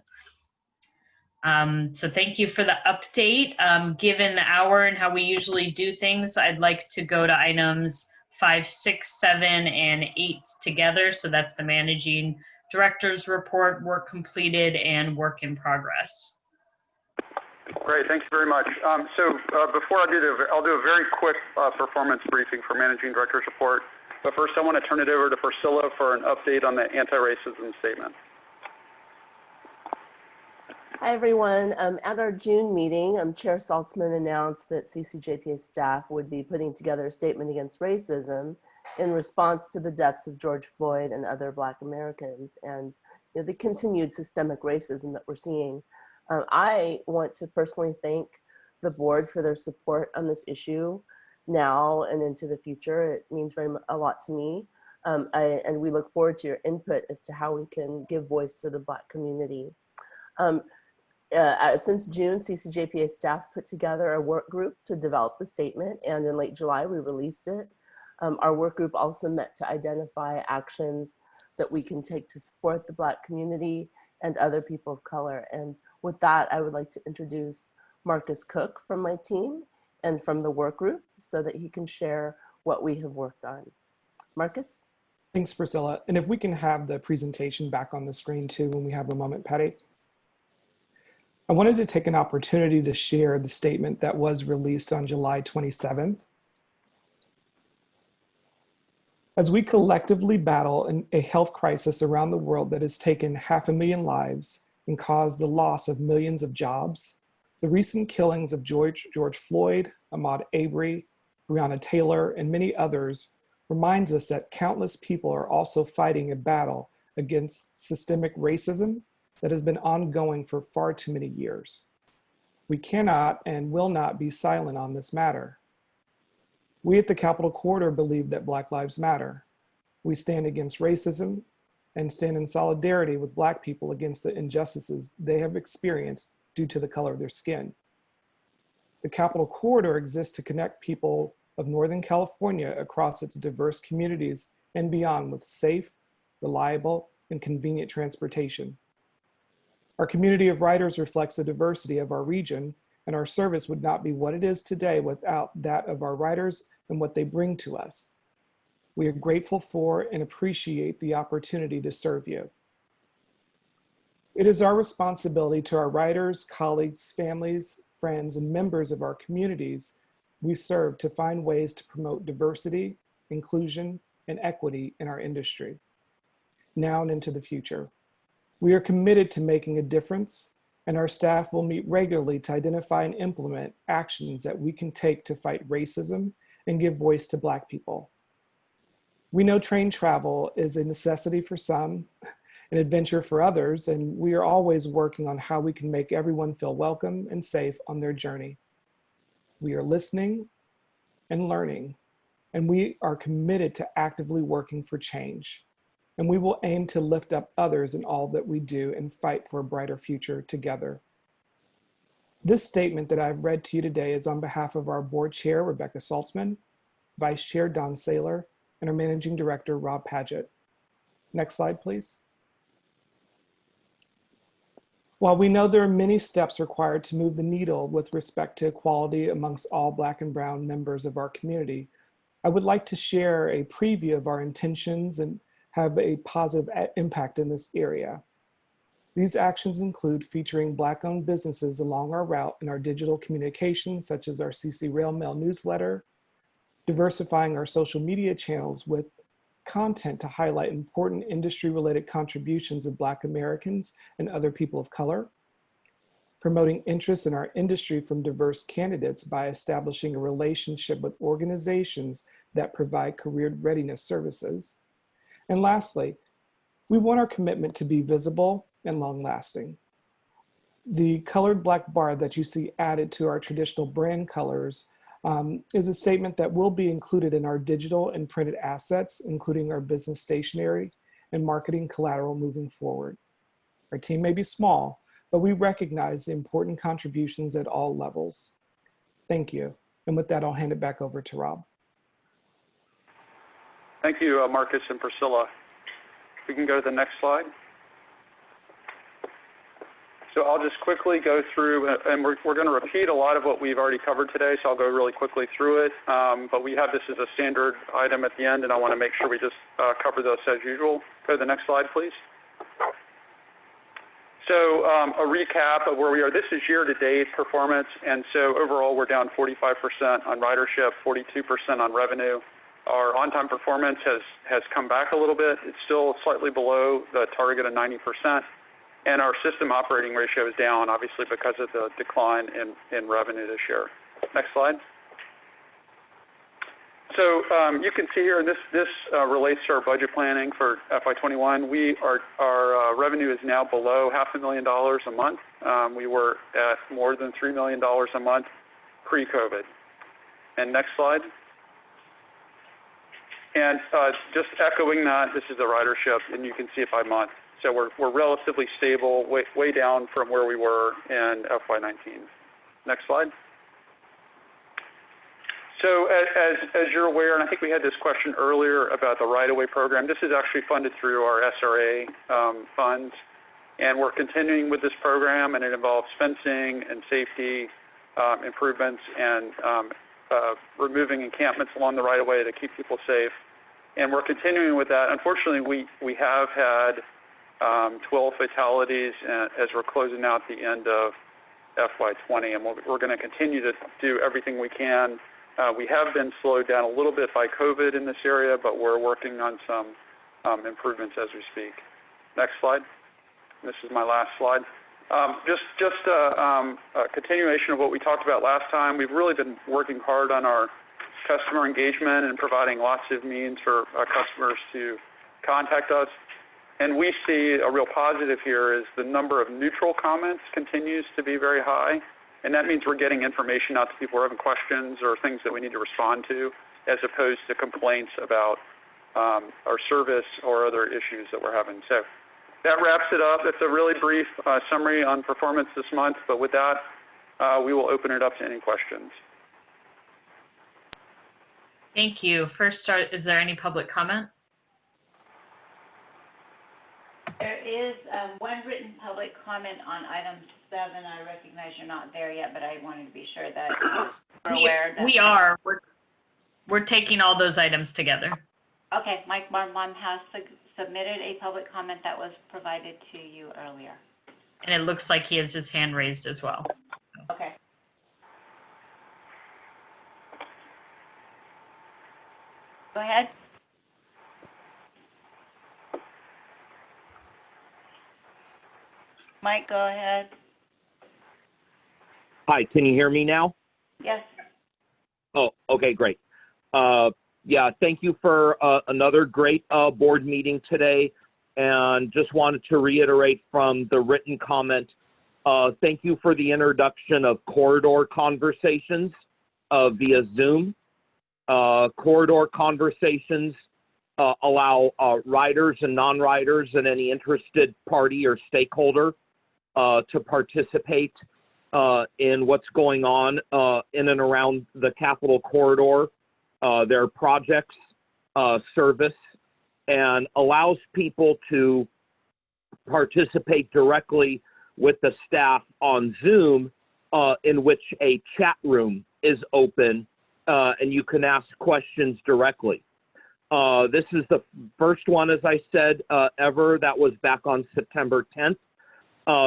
So thank you for the update. Given the hour and how we usually do things, I'd like to go to items 5, 6, 7, and 8 together. So that's the managing director's report, work completed, and work in progress. Great, thank you very much. Before I do I'll do a very quick performance briefing for Managing Director's report. But first, I want to turn it over to Priscilla for an update on the anti-racism statement. Hi, everyone. At our June meeting, Chair Saltzman announced that CCJPA staff would be putting together a statement against racism in response to the deaths of George Floyd and other Black Americans and the continued systemic racism that we're seeing. I want to personally thank the board for their support on this issue now and into the future. It means a lot to me. And we look forward to your input as to how we can give voice to the Black community. Since June, CCJPA staff put together a work group to develop the statement, and in late July, we released it. Our work group also met to identify actions that we can take to support the Black community and other people of color. And with that, I would like to introduce Marcus Cook from my team and from the work group so that he can share what we have worked on. Marcus? Thanks, Priscilla. And if we can have the presentation back on the screen too when we have a moment, Patty. I wanted to take an opportunity to share the statement that was released on July 27th. As we collectively battle a health crisis around the world that has taken 500,000 lives and caused the loss of millions of jobs, the recent killings of George Floyd, Ahmaud Arbery, Breonna Taylor, and many others reminds us that countless people are also fighting a battle against systemic racism that has been ongoing for far too many years. We cannot and will not be silent on this matter. We at the Capital Corridor believe that Black Lives Matter. We stand against racism and stand in solidarity with Black people against the injustices they have experienced due to the color of their skin. The Capital Corridor exists to connect people of Northern California across its diverse communities and beyond with safe, reliable, and convenient transportation. Our community of riders reflects the diversity of our region, and our service would not be what it is today without that of our riders and what they bring to us. We are grateful for and appreciate the opportunity to serve you. It is our responsibility to our riders, colleagues, families, friends, and members of our communities we serve to find ways to promote diversity, inclusion, and equity in our industry, now and into the future. We are committed to making a difference, and our staff will meet regularly to identify and implement actions that we can take to fight racism and give voice to Black people. We know train travel is a necessity for some, an adventure for others, and we are always working on how we can make everyone feel welcome and safe on their journey. We are listening and learning, and we are committed to actively working for change. And we will aim to lift up others in all that we do and fight for a brighter future together. This statement that I've read to you today is on behalf of our board chair, Rebecca Saltzman, Vice Chair Don Saylor, and our Managing Director, Rob Padgett. Next slide, please. While we know there are many steps required to move the needle with respect to equality amongst all Black and Brown members of our community, I would like to share a preview of our intentions and have a positive impact in this area. These actions include featuring Black-owned businesses along our route in our digital communications, such as our CC Rail Mail newsletter, diversifying our social media channels with content to highlight important industry-related contributions of Black Americans and other people of color, promoting interest in our industry from diverse candidates by establishing a relationship with organizations that provide career readiness services. And lastly, we want our commitment to be visible and long-lasting. The colored black bar that you see added to our traditional brand colors is a statement that will be included in our digital and printed assets, including our business stationery and marketing collateral moving forward. Our team may be small, but we recognize the important contributions at all levels. Thank you. And with that, I'll hand it back over to Rob. Thank you, Marcus and Priscilla. We can go to the next slide. So I'll just quickly go through, and we're going to repeat a lot of what we've already covered today, so I'll go really quickly through it. But we have this as a standard item at the end, and I want to make sure we just cover this as usual. Go to the next slide, please. So a recap of where we are. This is year-to-date performance, and so overall we're down 45% on ridership, 42% on revenue. Our on-time performance has come back a little bit. It's still slightly below the target of 90%. And our system operating ratio is down, obviously, because of the decline in revenue this year. Next slide. So you can see here, this relates to our budget planning for FY21. Our revenue is now below $500,000 a month. We were at more than $3 million a month pre-COVID. And next slide. And just echoing that, this is the ridership, and you can see it by month. So we're relatively stable, way down from where we were in FY19. Next slide. So as you're aware, and I think we had this question earlier about the right-of-way program, this is actually funded through our SRA funds. And we're continuing with this program, and it involves fencing and safety improvements and removing encampments along the right-of-way to keep people safe. And we're continuing with that. Unfortunately, we have had 12 fatalities as we're closing out the end of FY20, and we're going to continue to do everything we can. We have been slowed down a little bit by COVID in this area, but we're working on some improvements as we speak. Next slide. This is my last slide. Just a continuation of what we talked about last time. We've really been working hard on our customer engagement and providing lots of means for our customers to contact us. And we see a real positive here is the number of neutral comments continues to be very high. And that means we're getting information out to people who are having questions or things that we need to respond to, as opposed to complaints about our service or other issues that we're having. So that wraps it up. It's a really brief summary on performance this month, but with that, we will open it up to any questions. Thank you. First, is there any public comment? There is one written public comment on item 7. I recognize you're not there yet, but I wanted to be sure that we're aware that we are. We're taking all those items together. Okay, Mike Barnbaum has submitted a public comment that was provided to you earlier. And it looks like he has his hand raised as well. Okay. Go ahead. Mike, go ahead. Hi, can you hear me now? Yes. Oh, okay, great. Yeah, thank you for another great board meeting today. And just wanted to reiterate from the written comment, thank you for the introduction of corridor conversations via Zoom. Corridor conversations allow riders and non-riders and any interested party or stakeholder to participate in what's going on in and around the Capitol Corridor, their projects, service, and allows people to participate directly with the staff on Zoom, in which a chat room is open and you can ask questions directly. This is the first one, as I said, ever. That was back on September 10th.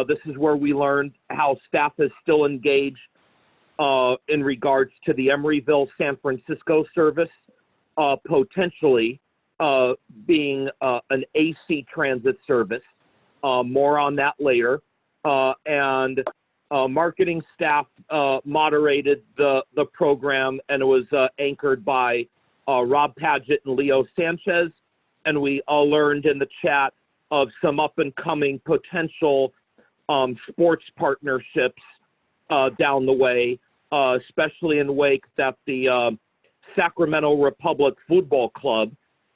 This is where we learned how staff is still engaged in regards to the Emeryville, San Francisco service, potentially being an AC transit service. More on that later. And marketing staff moderated the program, and it was anchored by Rob Padgett and Leo Sanchez. And we all learned in the chat of some up and coming potential sports partnerships down the way, especially in the wake that the Sacramento Republic Football Club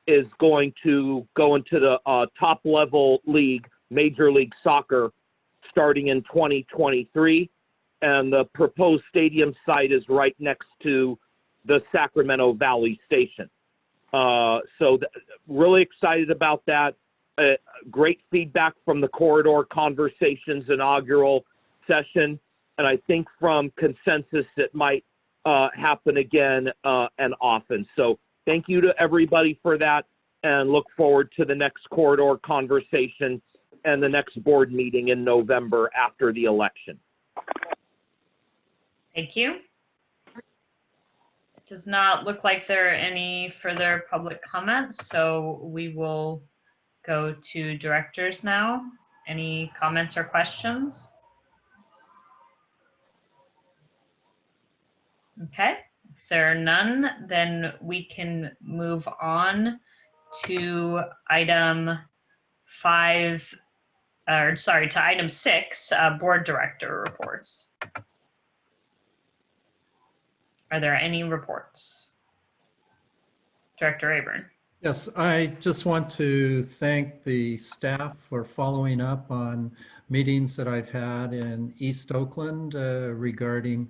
is going to go into the top level league, Major League Soccer, starting in 2023. And the proposed stadium site is right next to the Sacramento Valley Station. So really excited about that. Great feedback from the Corridor Conversations inaugural session. And I think from consensus it might happen again and often. So thank you to everybody for that, and look forward to the next Corridor Conversation and the next board meeting in November after the election. Thank you. It does not look like there are any further public comments, so we will go to directors now. Any comments or questions? Okay, if there are none, then we can move on to item 6, board director reports. Are there any reports? Director Rayburn. Yes, I just want to thank the staff for following up on meetings that I've had in East Oakland regarding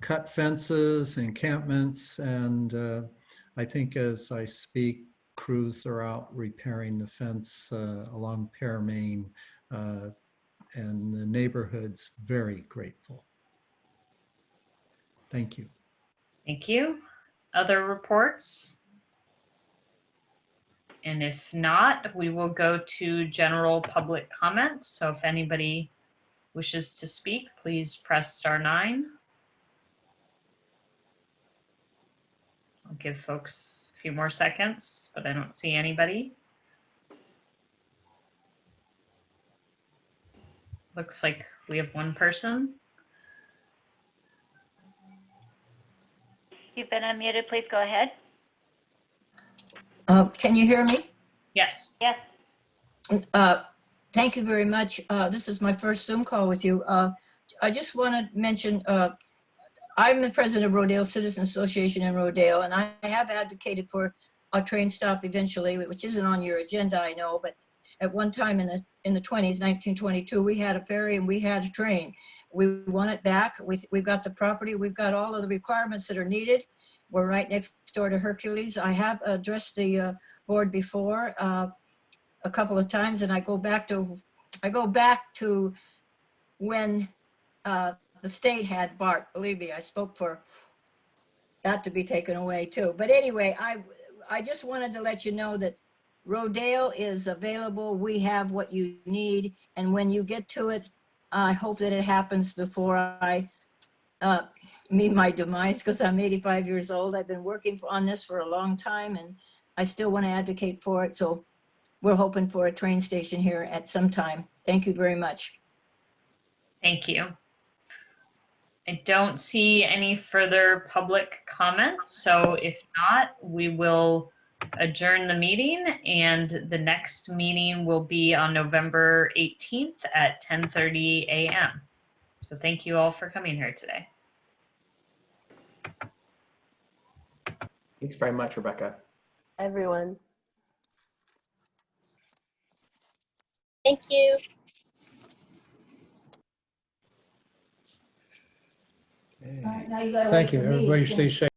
cut fences, encampments, and I think as I speak, crews are out repairing the fence along Pear Main, and the neighborhood's very grateful. Thank you. Thank you. Other reports? And if not, we will go to general public comments. So if anybody wishes to speak, please press *9. I'll give folks a few more seconds, but I don't see anybody. Looks like we have one person. You've been unmuted. Please go ahead. Can you hear me? Yes. Yes. Thank you very much. This is my first Zoom call with you. I just want to mention, I'm the president of Rodale Citizens Association in Rodale, and I have advocated for a train stop eventually, which isn't on your agenda, I know, but at one time in the 20s, 1922, we had a ferry and we had a train. We want it back. We've got the property. We've got all of the requirements that are needed. We're right next door to Hercules. I have addressed the board before a couple of times, and I go back to when the state had BART. Believe me, I spoke for that to be taken away too. But anyway, I just wanted to let you know that Rodale is available. We have what you need, and when you get to it, I hope that it happens before I meet my demise, because I'm 85 years old. I've been working on this for a long time, and I still want to advocate for it. So we're hoping for a train station here at some time. Thank you very much. Thank you. I don't see any further public comments. So if not, we will adjourn the meeting, and the next meeting will be on November 18th at 10:30 a.m. So thank you all for coming here today. Thanks very much, Rebecca. Everyone. Thank you. Okay. Now you gotta Thank wait you. for me to Everybody stay finish. safe.